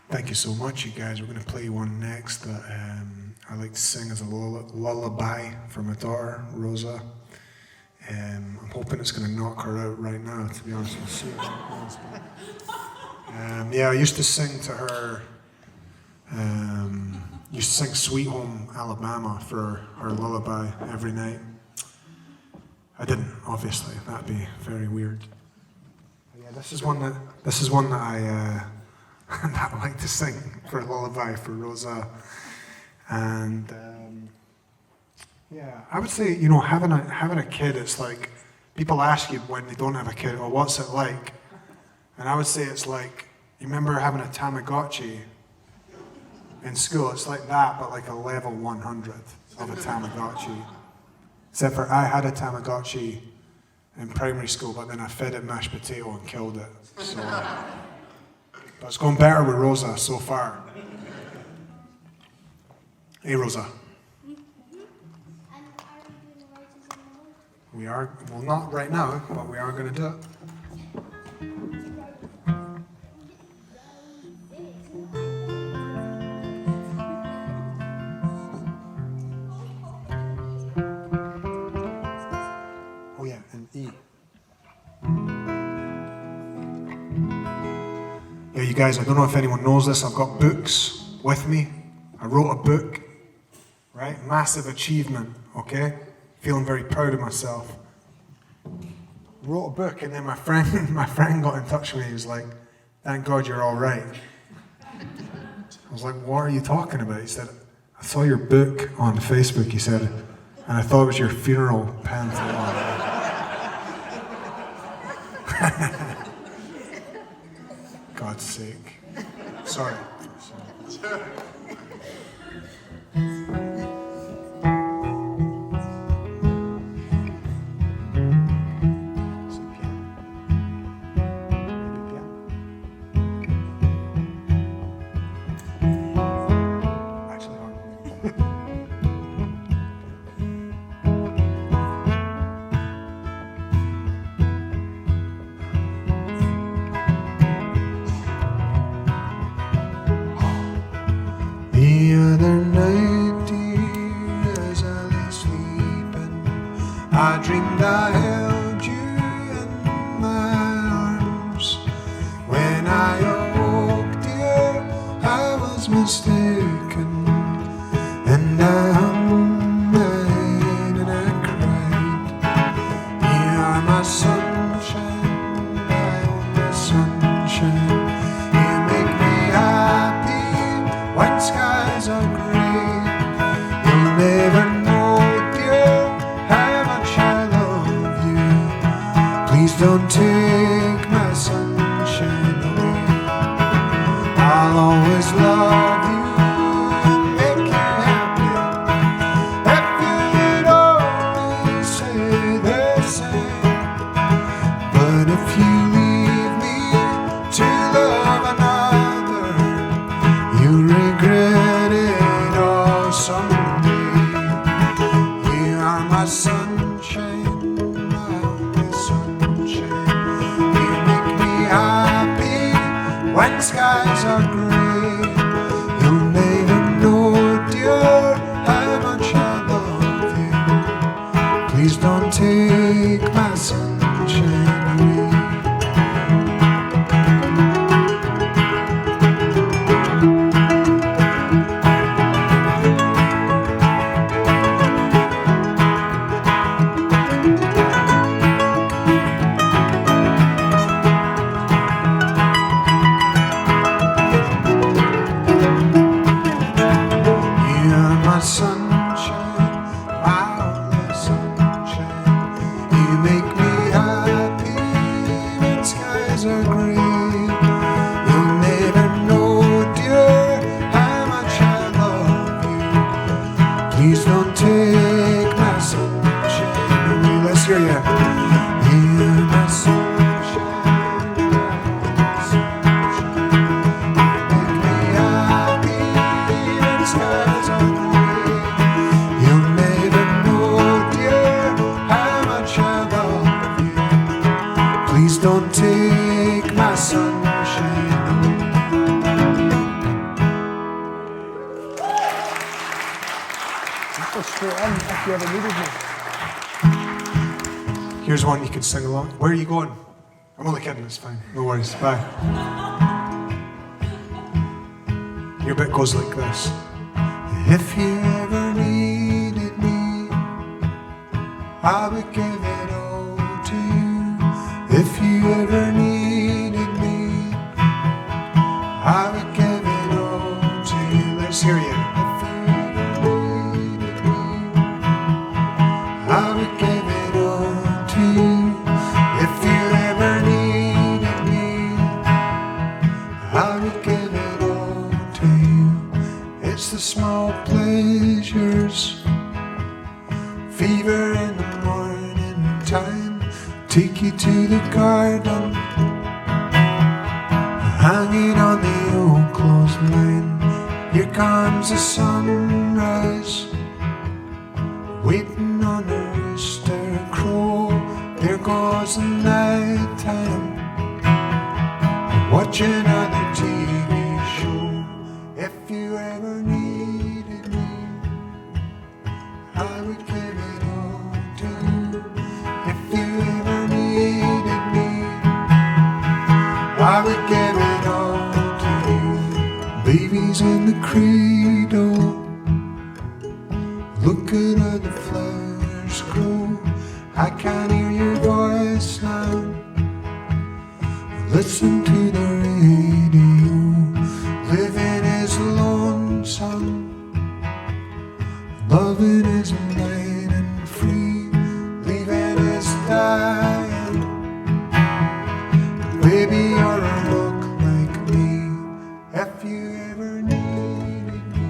Thank you so much, you guys. We're going to play one next that I like to sing as a lullaby for my daughter, Rosa. I'm hoping it's going to knock her out right now, to be honest with you. Yeah, I used to sing to her, used to sing Sweet Home Alabama for her lullaby every night. I didn't, obviously. That'd be very weird. But yeah, this is one that I that I like to sing for a lullaby for Rosa. And yeah, I would say, you know, having a kid, it's like, people ask you when they don't have a kid, oh, what's it like? And I would say it's like, you remember having a Tamagotchi in school? It's like that, but like a level 100 of a Tamagotchi. Except for I had a Tamagotchi in primary school, but then I fed it mashed potato and killed it. So, but it's going better with Rosa so far. Hey, Rosa. We are, well, not right now, but we are going to do it. Oh yeah, and E. Yeah, you guys, I don't know if anyone knows this, I've got books with me. I wrote a book, right? Massive achievement, okay? Feeling very proud of myself. Wrote a book, and then my friend got in touch with me. He was like, "Thank God you're all right." I was like, "What are you talking about?" He said, "I saw your book on Facebook," he said, "and I thought it was your funeral pamphlet." God's sake. Sorry. The other night, dear, as I lay sleeping, I dreamed I held you in my arms. When I awoke, dear, I was mistaken, and I hung my head and I cried. You are my sunshine, my only sunshine. You make me happy when skies are grey. You'll never know, dear, how much I love you. Please don't take my sunshine away. I'll always love you and make you happy. If you'd only say the same. But if you leave me to love another, you regret it all someday. You are my sunshine, my only sunshine. You make me happy when skies are grey. You'll never know, dear, how much I love you. Please don't take my sunshine away. You are my sunshine, my only sunshine. You make me happy when skies are grey. You'll never know, dear, how much I love you. Please don't take my sunshine away. Let's hear ya. You are my sunshine, my only sunshine. You make me happy when skies are grey. You'll never know, dear, how much I love you. Please don't take my sunshine away. Go straight in if you ever needed me. Here's one you can sing along. Where are you going? I'm only kidding, it's fine. No worries. Bye. Your bit goes like this. If you ever needed me, I would give it all to you. If you ever needed me, I would give it all to you. Let's hear you. If you ever needed me, I would give it all to you. If you ever needed me, I would give it all to you. It's the small pleasures, fever in the morning time, take you to the garden, hanging on the old clothesline. Here comes the sunrise, waiting on a rooster crow. There goes the night time, watching another TV show. If you ever needed me, I would give it all to you. If you ever needed me, I would give it all to you. Baby's in the cradle, looking at the flowers grow. I can hear your voice now, listen to the radio. Living is lonesome, loving is light and free. Leaving is dying, baby, you're a look like me. If you ever needed me,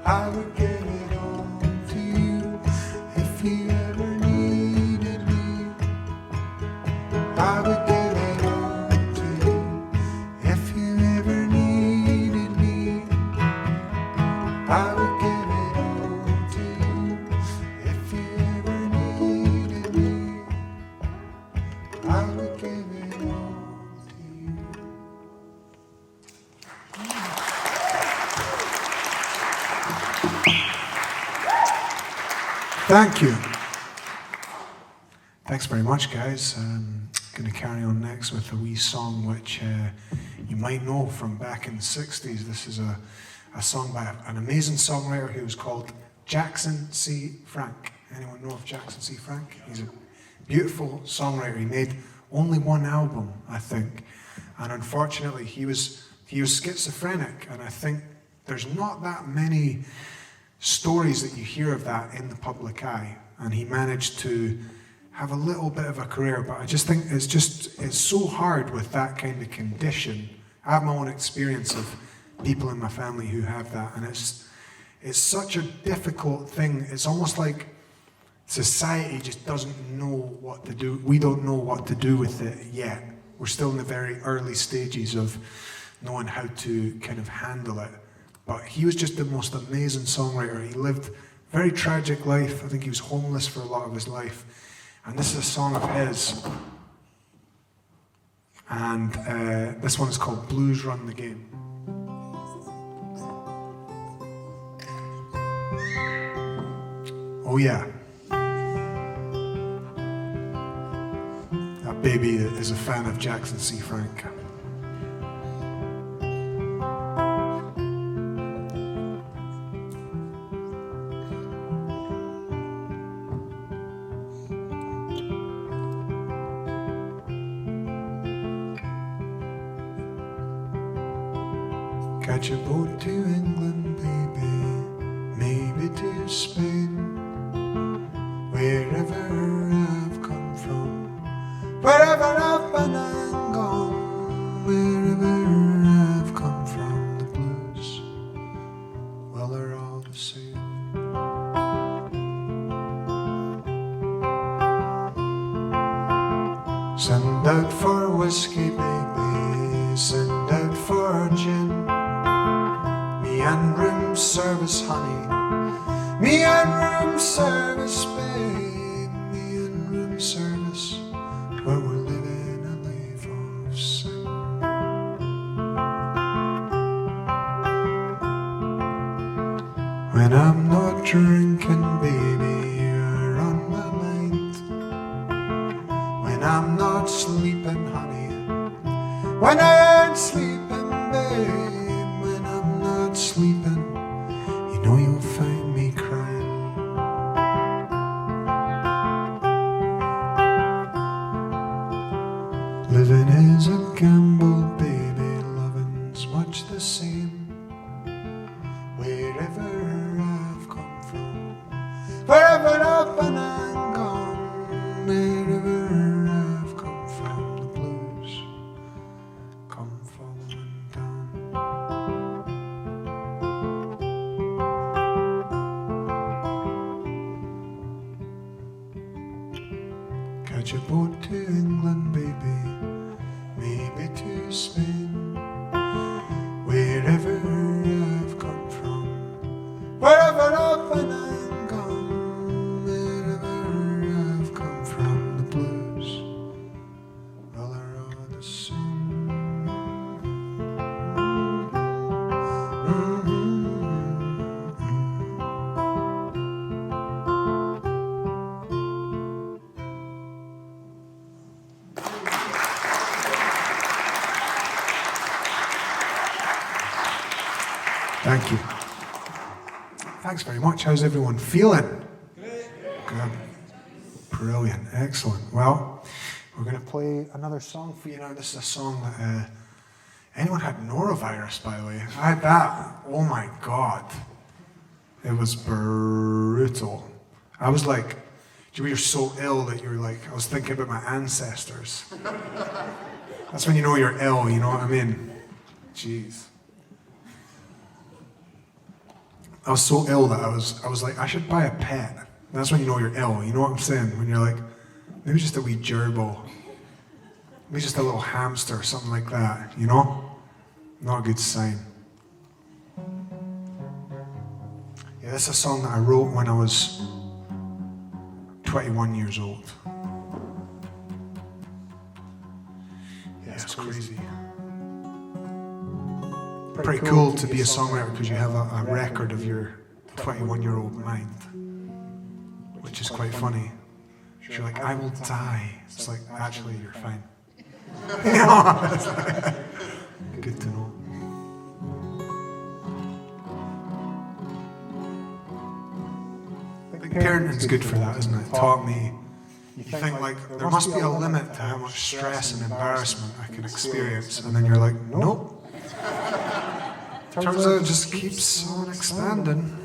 I would give it all to you. If you ever needed me, I would give it all to you. If you ever needed me, I would give it all to you. If you ever needed me, I would give it all to you. Thank you. Thanks very much, guys. Going to carry on next with a wee song which you might know from back in the 60s. This is a song by an amazing songwriter who was called Jackson C. Frank. Anyone know of Jackson C. Frank? He's a beautiful songwriter. He made only one album, I think. And unfortunately, he was schizophrenic. And I think there's not that many stories that you hear of that in the public eye. And he managed to have a little bit of a career, but I just think it's so hard with that kind of condition. I have my own experience of people in my family who have that, and it's such a difficult thing. It's almost like society just doesn't know what to do. We don't know what to do with it yet. We're still in the very early stages of knowing how to kind of handle it. But he was just the most amazing songwriter. He lived a very tragic life. I think he was homeless for a lot of his life. And this is a song of his. And this one is called Blues Run the Game. Oh yeah. That baby is a fan of Jackson C. Frank. Catch a boat to England, baby, maybe to Spain, wherever I've come from, wherever I've been and gone, wherever I've come from, the blues, well, they're all the same. Send out for whiskey, baby, send out for gin, me and room service, honey, me and room service, babe, me and room service, where we're living a life of sin. When I'm not drinking, baby, you're on my mind. When I'm not sleeping, honey, when I ain't sleeping, babe, when I'm not sleeping, you know you'll find me crying. Living is a gamble, baby, loving's much the same. Wherever I've come from, wherever I've been and gone, wherever I've come from, the blues come falling down. a boat to England, baby, maybe to Spain. Wherever I've come from, wherever up and I'm gone, wherever I've come from, the blues well are on the sun. Thank you. Thanks very much. How's everyone feeling? Good. Brilliant. Excellent. Well, we're going to play another song for you now. This is a song that anyone had norovirus, by the way. I had that. Oh my God. It was brutal. I was like, you're so ill that you're like, I was thinking about my ancestors. That's when you know you're ill, you know what I mean? Jeez. I was so ill that I was like, I should buy a pet. That's when you know you're ill, you know what I'm saying? When you're like, maybe just a wee gerbil. Maybe just a little hamster, something like that, you know? Not a good sign. Yeah, this is a song that I wrote when I was 21 years old. Yeah, it's crazy. Pretty cool to be a songwriter because you have a record of your 21-year-old mind, which is quite funny. You're like, I will die. It's like, actually, you're fine. Good to know. I think parenting's good for that, isn't it? It taught me. You think like, there must be a limit to how much stress and embarrassment I can experience, and then you're like, nope. Turns out it just keeps on expanding.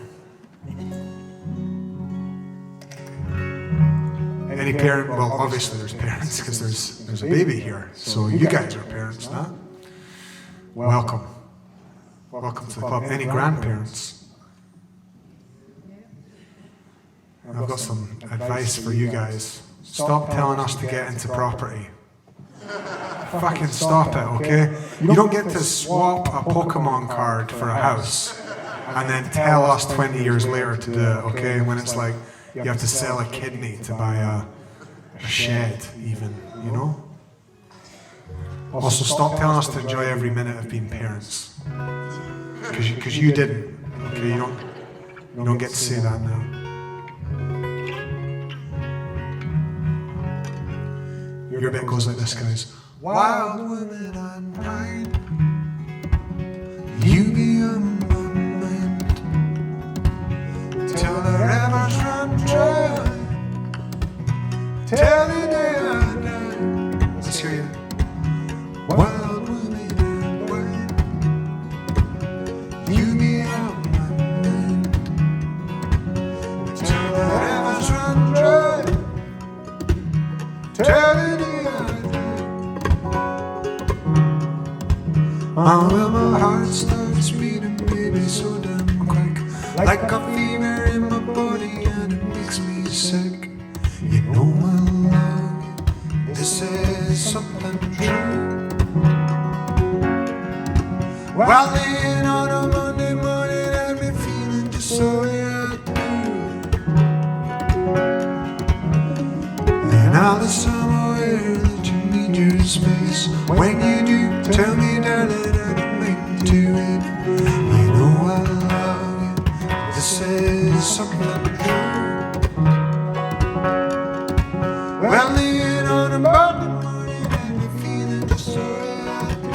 Any parent, well, obviously there's parents because there's a baby here. So you guys are parents, huh? Welcome. Welcome to the club. Any grandparents? I've got some advice for you guys. Stop telling us to get into property. Fucking stop it, okay? You don't get to swap a Pokemon card for a house and then tell us 20 years later to do it, okay? When it's like you have to sell a kidney to buy a shed, even, you know? Also, stop telling us to enjoy every minute of being parents. Because you didn't, okay? You don't get to say that now. Your bit goes like this, guys. Wild women unwind, you be on my mind, till the rivers run dry, till the day I die. Let's hear you. Wild women unwind, you be on my mind, till the rivers run dry, till the day oh, well, my heart starts beating, baby, so damn quick, like a fever in my body, and it makes me sick. You know I love you, this is something true. Well, laying on a Monday morning, I've been feeling just so I do. And all the summer aware that you need your space. When you do, tell me, darling, to it. You know I love you, this is something true. Well, laying on a Monday morning and you're feeling just so I do.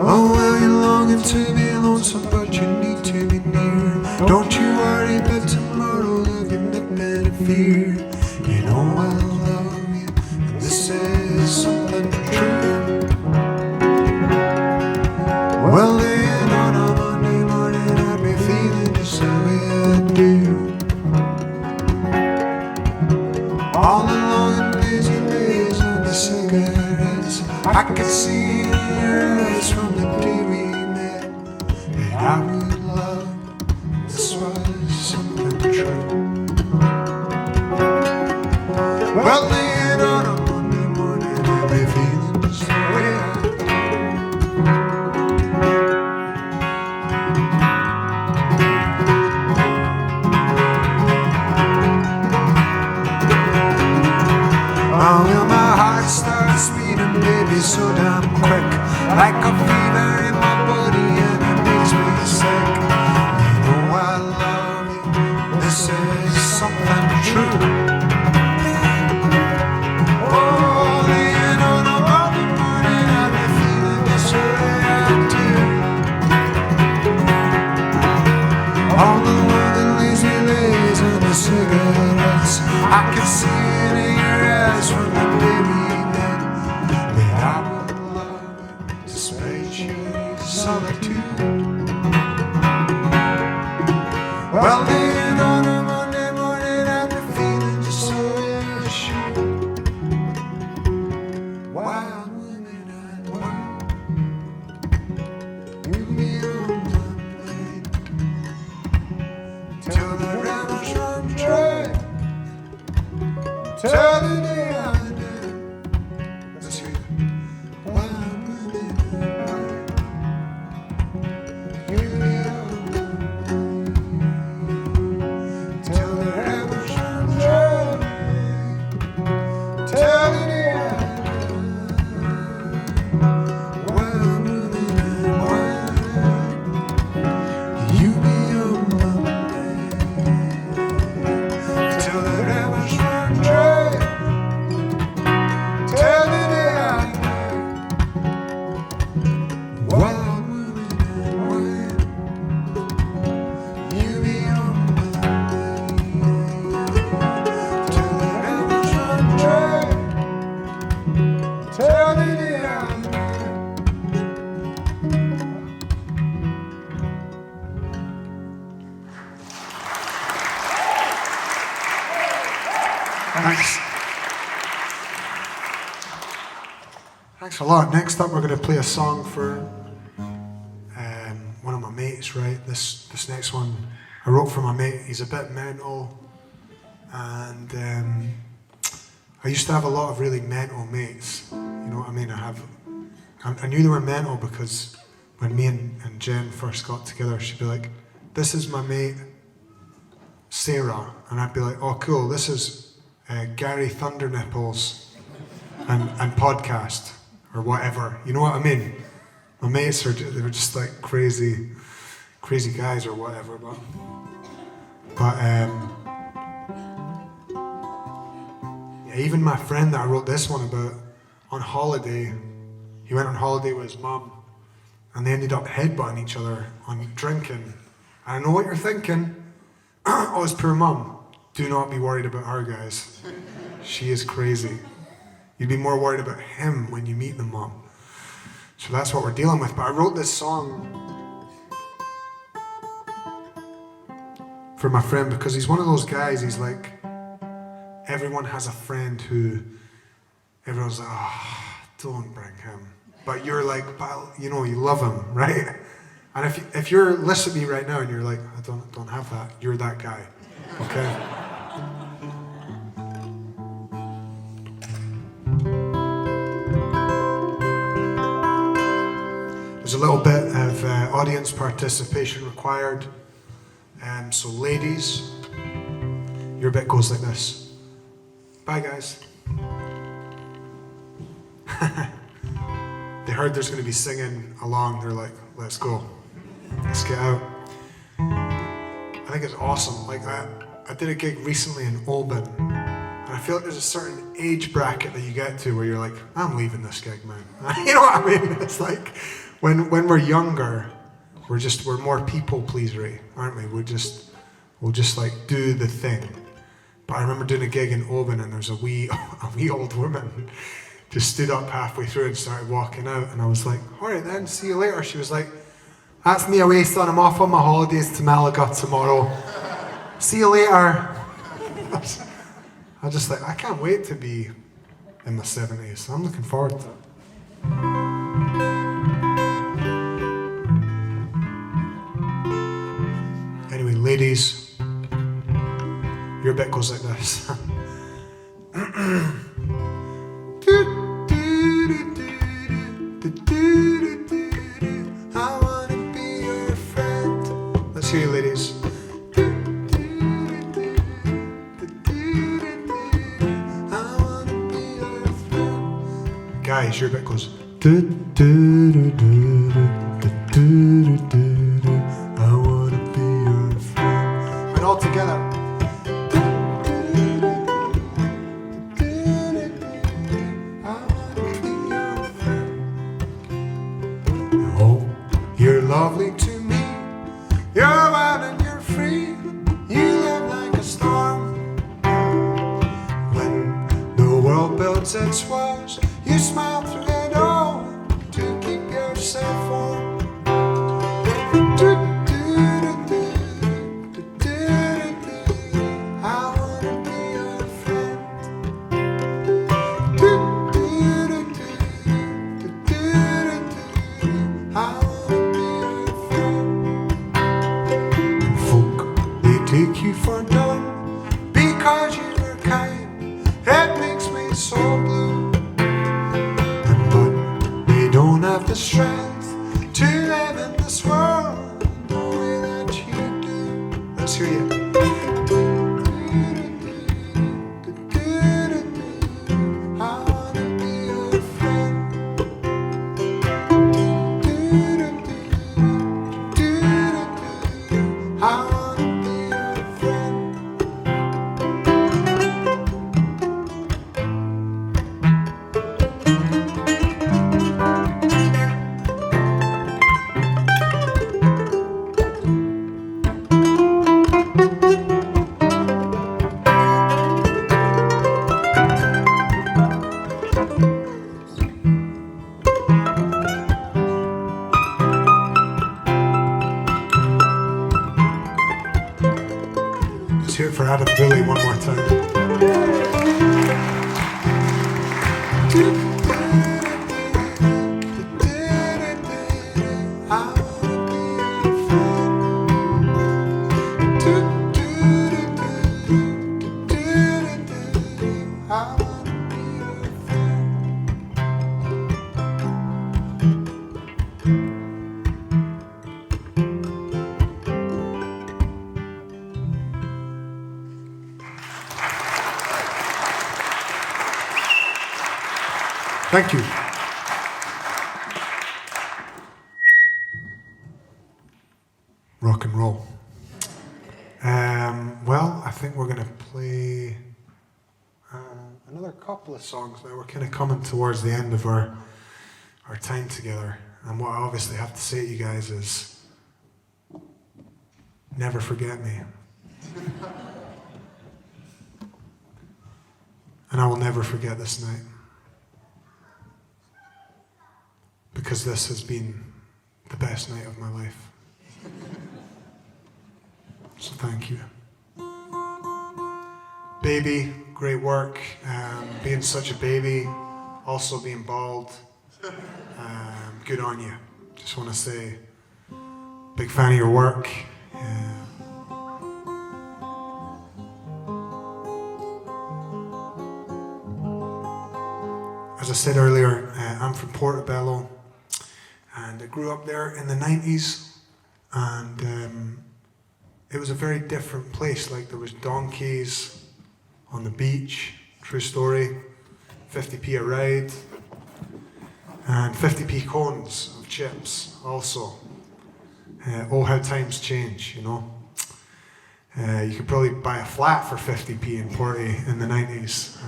Oh, well, you're longing to be lonesome, but you need to be near. Don't you worry, but tomorrow there'll be nothing to fear. You know I love you, and this is something true. Well, laying on a Monday morning, I'd be feeling just the way I do. All the long and lazy days on the cigarettes, I I could see in your eyes from the day we met that I would love. This was something true. Well, laying on a Monday morning, I'll be feeling just the way I do. Oh, well, my heart starts beating, baby, so damn quick, like a fever in my body, and it makes me sick. You know I love you, this is something true. Oh, laying on a Monday morning, I'll be feeling just the way I do. All the lonely lazy days and the cigarettes, I can see it in your eyes from the day we met that I would love you despite your solitude. Well, laying on a Monday morning, I'll be feeling just so I should. Wild women and wild, you be on my mind till the rivers run dry, till the day I die. Let's hear it. Wild women and wild, you be on my mind till the rivers run dry, till the day I die. Wild women and wild, you be on my mind till the rivers run dry, till the day I die. Wild women and wild, you be on my mind till the rivers run dry, till the day I die. Thanks. Thanks a lot. Next up, we're going to play a song for one of my mates, right? This next one I wrote for my mate. He's a bit mental, and I used to have a lot of really mental mates. You know what I mean? I knew they were mental because when me and Jen first got together, she'd be like, "This is my mate, Sarah," and I'd be like, "Oh, cool. This is Gary Thundernipples and podcast or whatever." You know what I mean? My mates they were just like crazy guys or whatever. But yeah, even my friend that I wrote this one about on holiday, he went on holiday with his mum, and they ended up headbutting each other on drinking. I know what you're thinking. Oh, his poor mum. Do not be worried about her, guys. She is crazy. You'd be more worried about him when you meet the mom. So that's what we're dealing with. But I wrote this song for my friend because he's one of those guys, he's like, everyone has a friend who everyone's like, "Oh, don't bring him." But you're like, "But you know, you love him, right?" And if you're listening to me right now and you're like, "I don't have that," you're that guy. Okay? There's a little bit of audience participation required. So ladies, your bit goes like this. Bye, guys. They heard there's going to be singing along. They're like, "Let's go. Let's get out." I think it's awesome. Like I did a gig recently in Oban, and I feel like there's a certain age bracket that you get to where you're like, "I'm leaving this gig, man." You know what I mean? It's like when we're younger, we're more people pleasery, aren't we? We'll just like do the thing. But I remember doing a gig in Oban, and there's a wee old woman just stood up halfway through and started walking out, and I was like, "All right then, see you later." She was like, "That's me away, son. I'm off on my holidays to Malaga tomorrow. See you later." I was just like, I can't wait to be in my 70s. I'm looking forward to it. Anyway, ladies, your bit goes like this. I wanna be your friend. Let's hear you, ladies. I wanna be your friend. Guys, your bit goes. I wanna be your friend. And all together. You're lovely to me. You're wild and you're free. You live like a storm. When the world builds its walls, you smile through it all to keep yourself warm. I wanna be your friend. Take you for dumb because you were kind. It makes me so blue. But they don't have the strength to live in this world the way that you do. Let's hear you. I wanna be your friend. I hear it for Adam Billy one more time. Thank you. Rock and roll. Well, I think we're going to play another couple of songs now. We're kind of coming towards the end of our time together. And what I obviously have to say to you guys is, never forget me. And I will never forget this night. Because this has been the best night of my life. So thank you. Baby, great work. Being such a baby, also being bald. Good on you. Just want to say, big fan of your work. As I said earlier, I'm from Portobello. And I grew up there in the 90s, and it was a very different place. Like, there was donkeys on the beach, true story, 50p a ride, and 50p cones of chips also. Oh, how times change, you know. You could probably buy a flat for 50p in Porty in the 90s.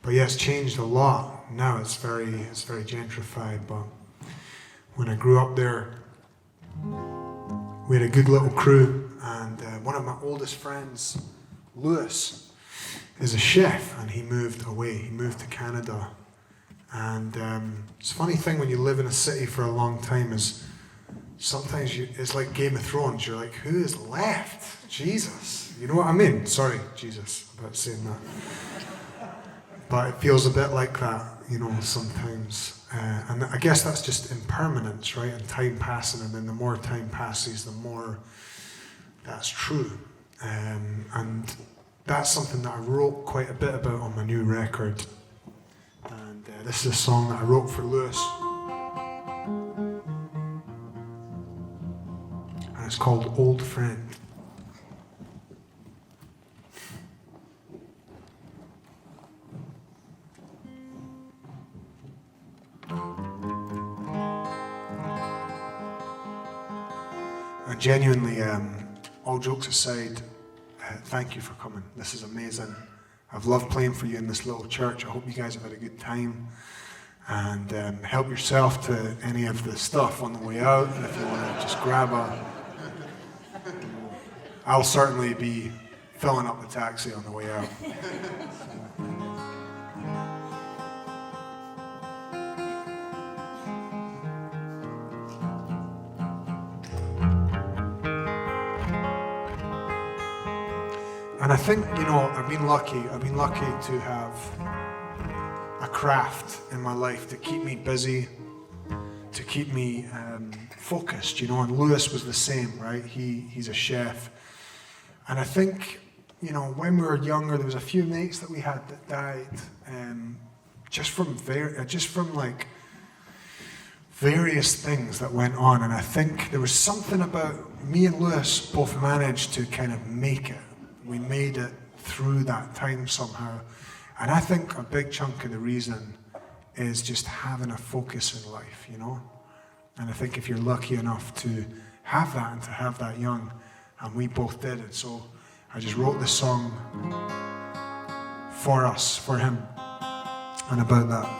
But yeah, it's changed a lot. Now it's very gentrified, but when I grew up there, we had a good little crew, and one of my oldest friends, Lewis, is a chef, and he moved away. He moved to Canada. And it's a funny thing when you live in a city for a long time is sometimes it's like Game of Thrones. You're like, who is left? Jesus. You know what I mean? Sorry, Jesus, about saying that. But it feels a bit like that, you know, sometimes. And I guess that's just impermanence, right? And time passing, and then the more time passes, the more that's true. And that's something that I wrote quite a bit about on my new record. And this is a song that I wrote for Lewis. And it's called Old Friend. And genuinely, all jokes aside, thank you for coming. This is amazing. I've loved playing for you in this little church. I hope you guys have had a good time. And help yourself to any of the stuff on the way out. And if you want to just grab I'll certainly be filling up the taxi on the way out. And I think, I've been lucky to have a craft in my life to keep me busy, to keep me focused, and Lewis was the same, right? He's a chef. And I think, when we were younger, there was a few mates that we had that died just from various things that went on. And I think there was something about me and Lewis both managed to kind of make it. We made it through that time somehow. And I think a big chunk of the reason is just having a focus in life, And I think if you're lucky enough to have that and to have that young, and we both did it. So I just wrote this song for us, for him, and about that.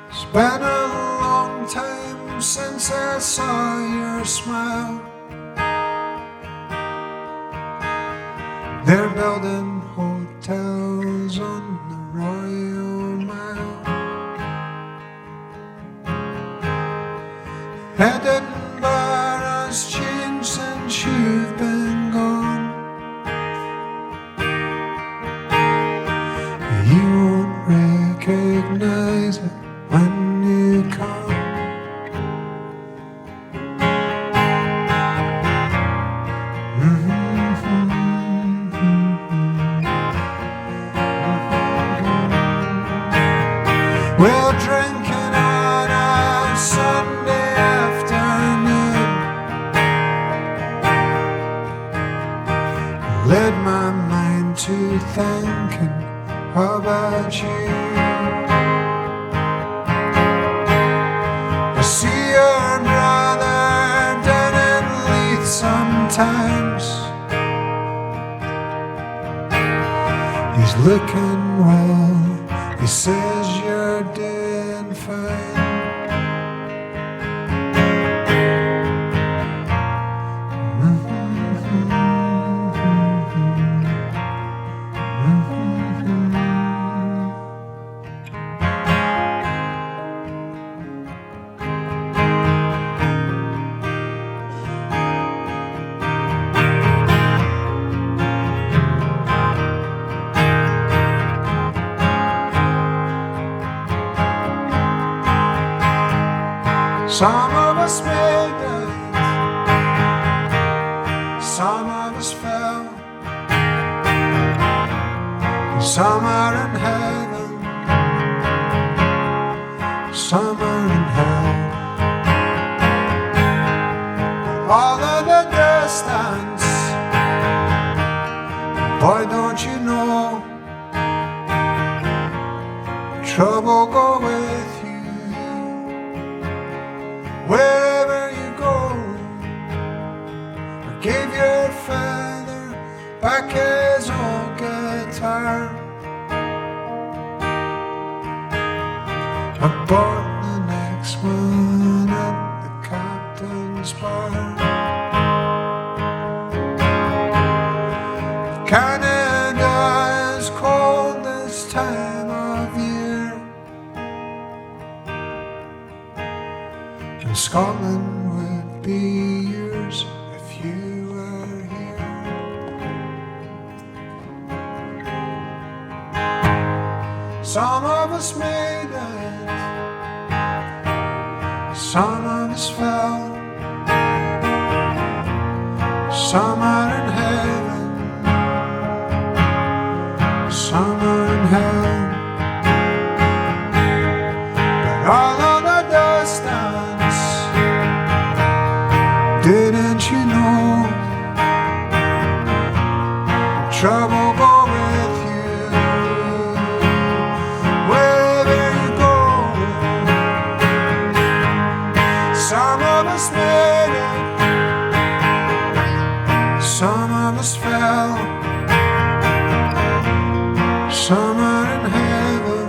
It's been a long time since I saw your smile. They're building hotels on the Royal Mile. Edinburgh has changed since you've been gone. You won't recognize it when you come. We're drinking on a Sunday afternoon. Led my mind to thinking about you. I see your brother down in Leith sometimes. He's looking well, he says you're doing fine. Some of us made it, some of us fell, and some are in heaven, some are in hell. All in the distance, boy, don't you know, trouble go with you. Wherever you go, or gave your father back his old guitar. I bought the next one. And Scotland would be yours if you were here. Some of us made it, some of us fell, some are in heaven, some are in hell. But all of the distance, didn't you know? Trouble go with you wherever you go. Some of us made it, some of us fell, some are in heaven,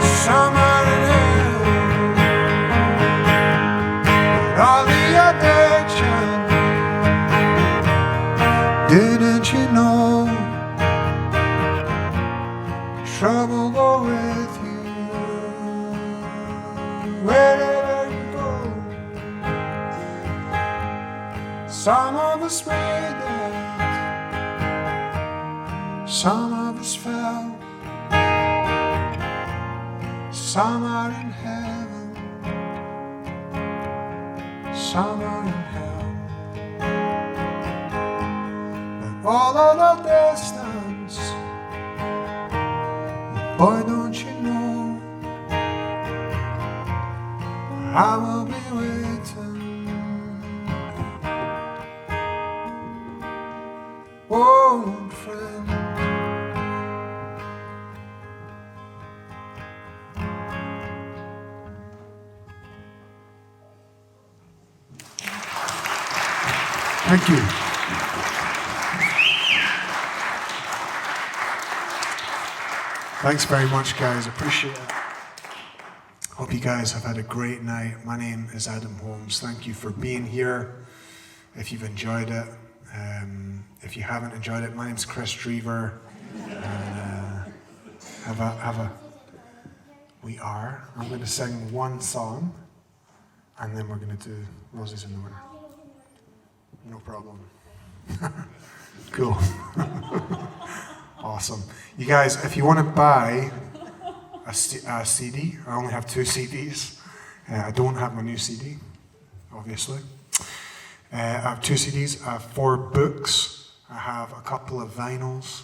some are in hell. But all the addiction, didn't you know? Trouble go with you wherever you go. Some of us made it, some of us fell, some are in heaven, some are in hell. But all of the distance, boy, don't you know, I will be waiting. Old friend, thank you. Thanks very much, guys. Appreciate it. Hope you guys have had a great night. My name is Adam Holmes. Thank you for being here. If you've enjoyed it, if you haven't enjoyed it, my name's Chris Drever. I'm going to sing one song, and then we're going to do Roses in the Winter. No problem. Cool. Awesome. You guys, if you want to buy a CD, I only have 2 CDs. I don't have my new CD, obviously. I have 2 CDs, I have 4 books, I have a couple of vinyls,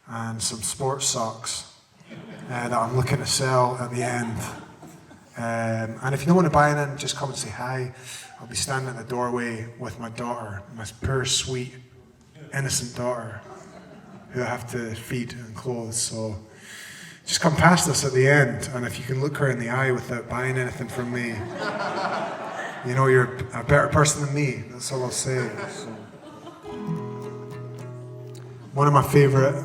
and some sports socks that I'm looking to sell at the end. And if you don't want to buy anything, just come and say hi. I'll be standing at the doorway with my daughter, my poor, sweet, innocent daughter, who I have to feed and clothe. So just come past us at the end, and if you can look her in the eye without buying anything from me, you know you're a better person than me. That's all I'll say. So. One of my favorite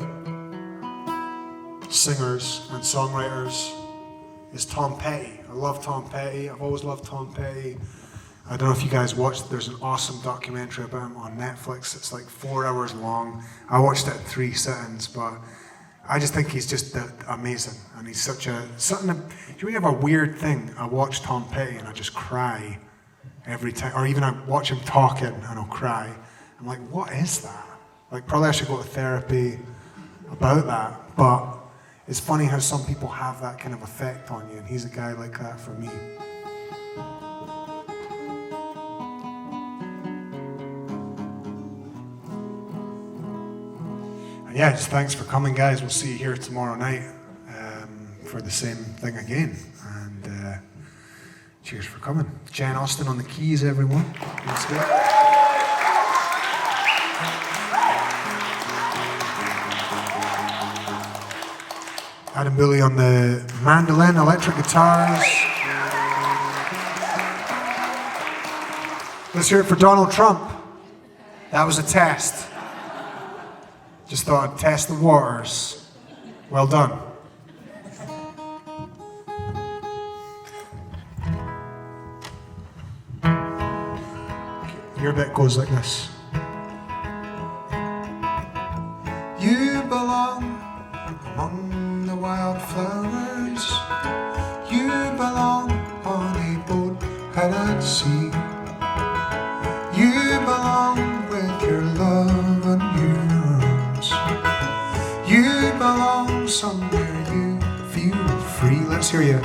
singers and songwriters is Tom Petty. I love Tom Petty. I've always loved Tom Petty. I don't know if you guys watched, there's an awesome documentary about him on Netflix. It's like 4 hours long. I watched it in 3 seconds, but I just think he's just amazing. And he's such a, do you have a weird thing? I watch Tom Petty and I just cry every time, or even I watch him talking and I'll cry. I'm like, what is that? Like, probably I should go to therapy about that, but it's funny how some people have that kind of effect on you, and he's a guy like that for me. And yeah, just thanks for coming, guys. We'll see you here tomorrow night for the same thing again. And cheers for coming. Jen Austin on the keys, everyone. Let's go. Adam Bully on the mandolin, electric guitars. Let's hear it for Donald Trump. That was a test. Just thought I'd test the waters. Well done. Your bit goes like this. You belong among the wildflowers, you belong out at sea. You belong with your love and your arms. You belong somewhere you feel free. Let's hear you.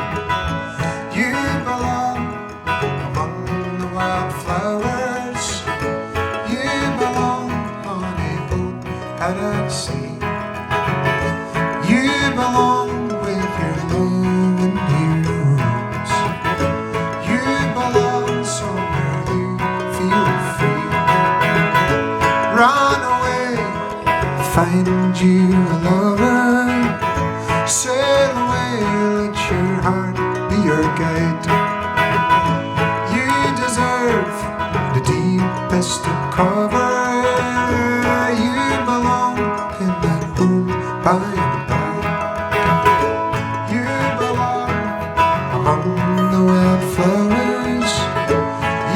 You belong among the wildflowers. You belong on a boat out at sea. You belong with your love and your arms. You belong somewhere you feel free. Run away, find you a lover. Sail away, let your heart be your guide. You deserve the deepest of cover. You belong in that home by and by. You belong among the wildflowers.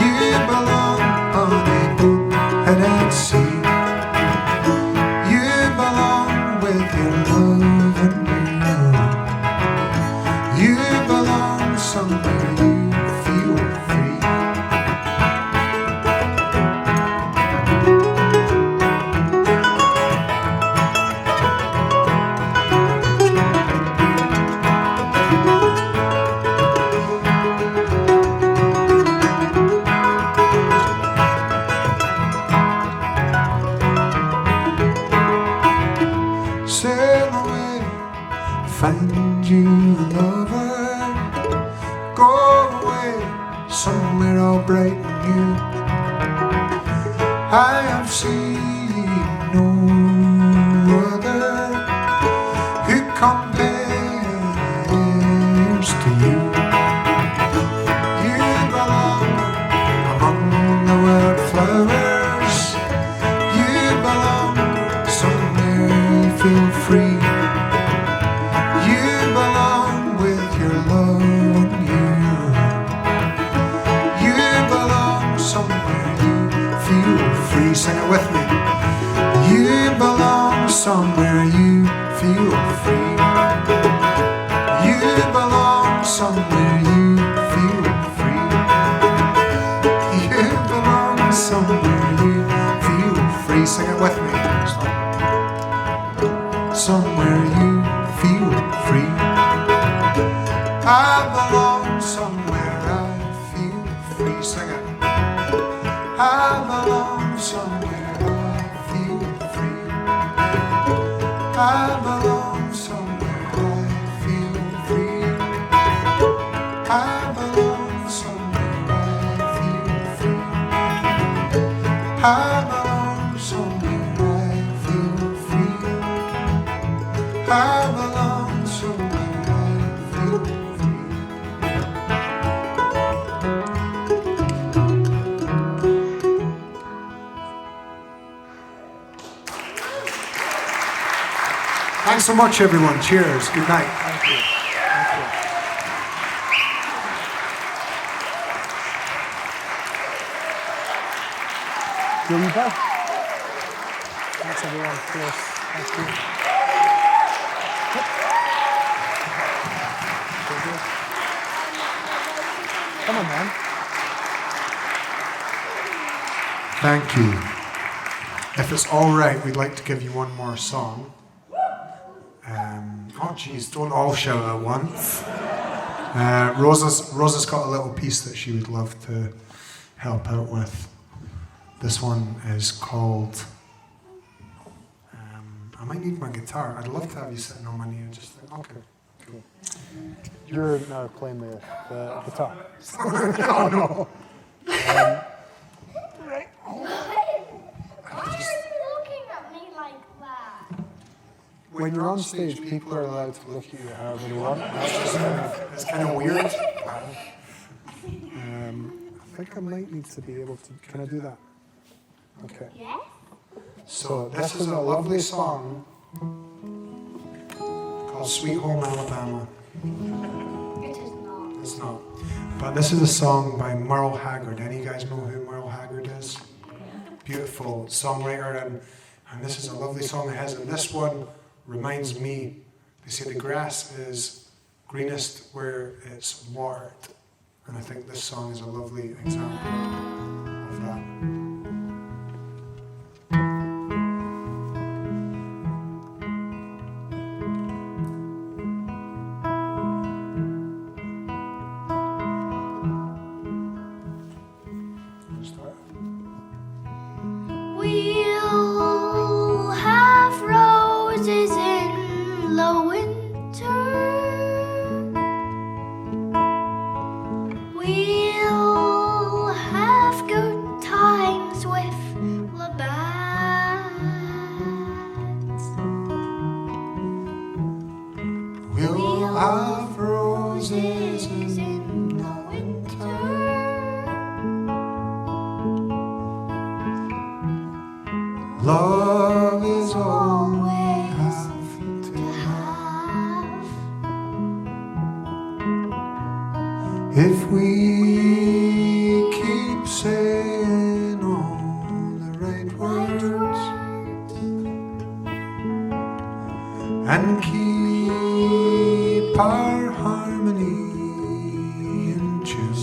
You belong on a boat out at sea. You belong with your love and your love. You belong somewhere you feel free. Sail away, find you a lover. Go away, somewhere all bright and new. I have seen no other who compares to you. You belong among the wildflowers. You belong somewhere you feel free. You belong with your love and your arms. You belong somewhere you feel free. Sing it with me. You belong somewhere you feel free. You belong somewhere you feel free. You belong somewhere you feel free. Sing it with me. Somewhere you feel free. I belong somewhere I feel free. Sing it. I belong somewhere I feel free. I belong somewhere I feel free. I belong somewhere I feel free. I belong somewhere I feel free. I belong somewhere I feel free. Thanks so much, everyone. Cheers. Good night. Thank you. Thank you. Here we go. Thanks, everyone. Cheers. Thank you. Come on, man. Thank you. If it's all right, we'd like to give you one more song. Oh, geez, don't all shout at once. Rosa's got a little piece that she would love to help out with. This one is called. I might need my guitar. I'd love to have you sitting on my knee and just think, okay. Cool. You're now playing the guitar. Oh no. Why are you looking at me like that? When you're on stage, people are allowed to look at you however they want. It's kind of weird. I think I might need to be able to. Can I do that? Okay. Yes? So this is a lovely song called Sweet Home Alabama. It is not. It's not. But this is a song by Merle Haggard. Any of you guys know who Merle Haggard is? Beautiful songwriter, and this is a lovely song it has. And this one reminds me, they say the grass is greenest where it's watered. And I think this song is a lovely example of that. We'll have roses in the winter. We'll have good times with Lullabies. We'll have roses in the winter. Love is all we Always have to to have. if we keep saying all the right words and keep our harmony in tune.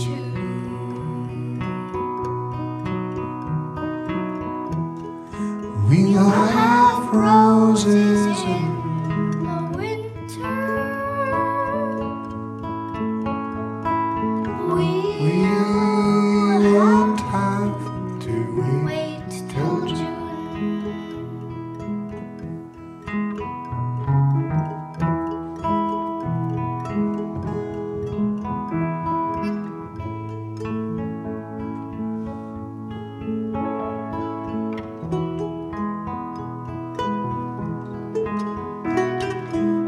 We'll have roses in the winter. we We'll won't have to wait wait till June.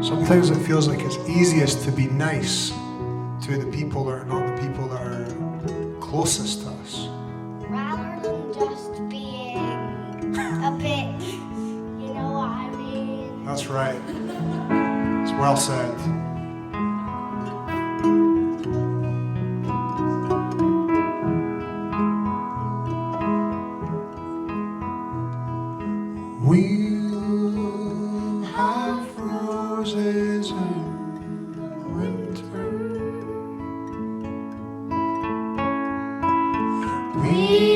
Sometimes it feels like it's easiest to be nice to the people that are not the people that are closest to us. Rather than just being a bit, you know what I mean? That's right. It's well said. We'll have roses in the winter.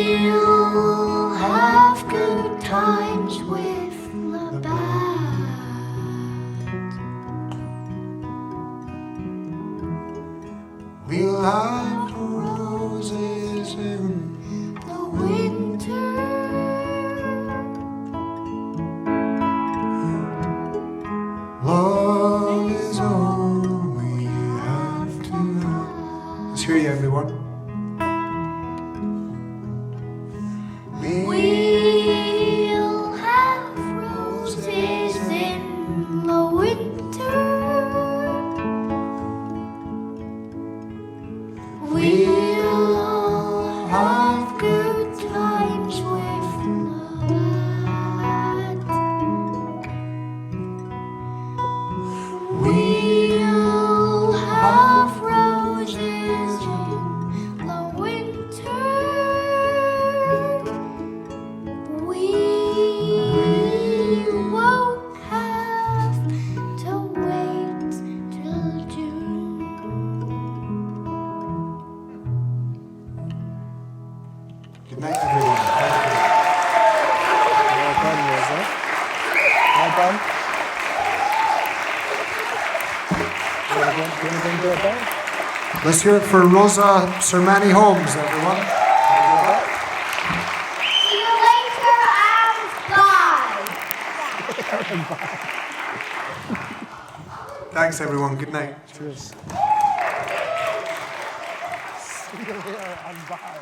We'll have good times with Lullabies. We'll have roses in The winter. love is all we have to have. Let's hear you, everyone. We'll have roses in the winter. We'll have good times with Lullabies. We'll have roses in the winter. We won't have to wait till June. Good night, everyone. Thank you. Well done, Rosa. Well done. Do you want to do it back? Let's hear it for Rosa Sermani Holmes, everyone. See you later and bye. Thanks, everyone. Good night. Cheers. See you later and bye.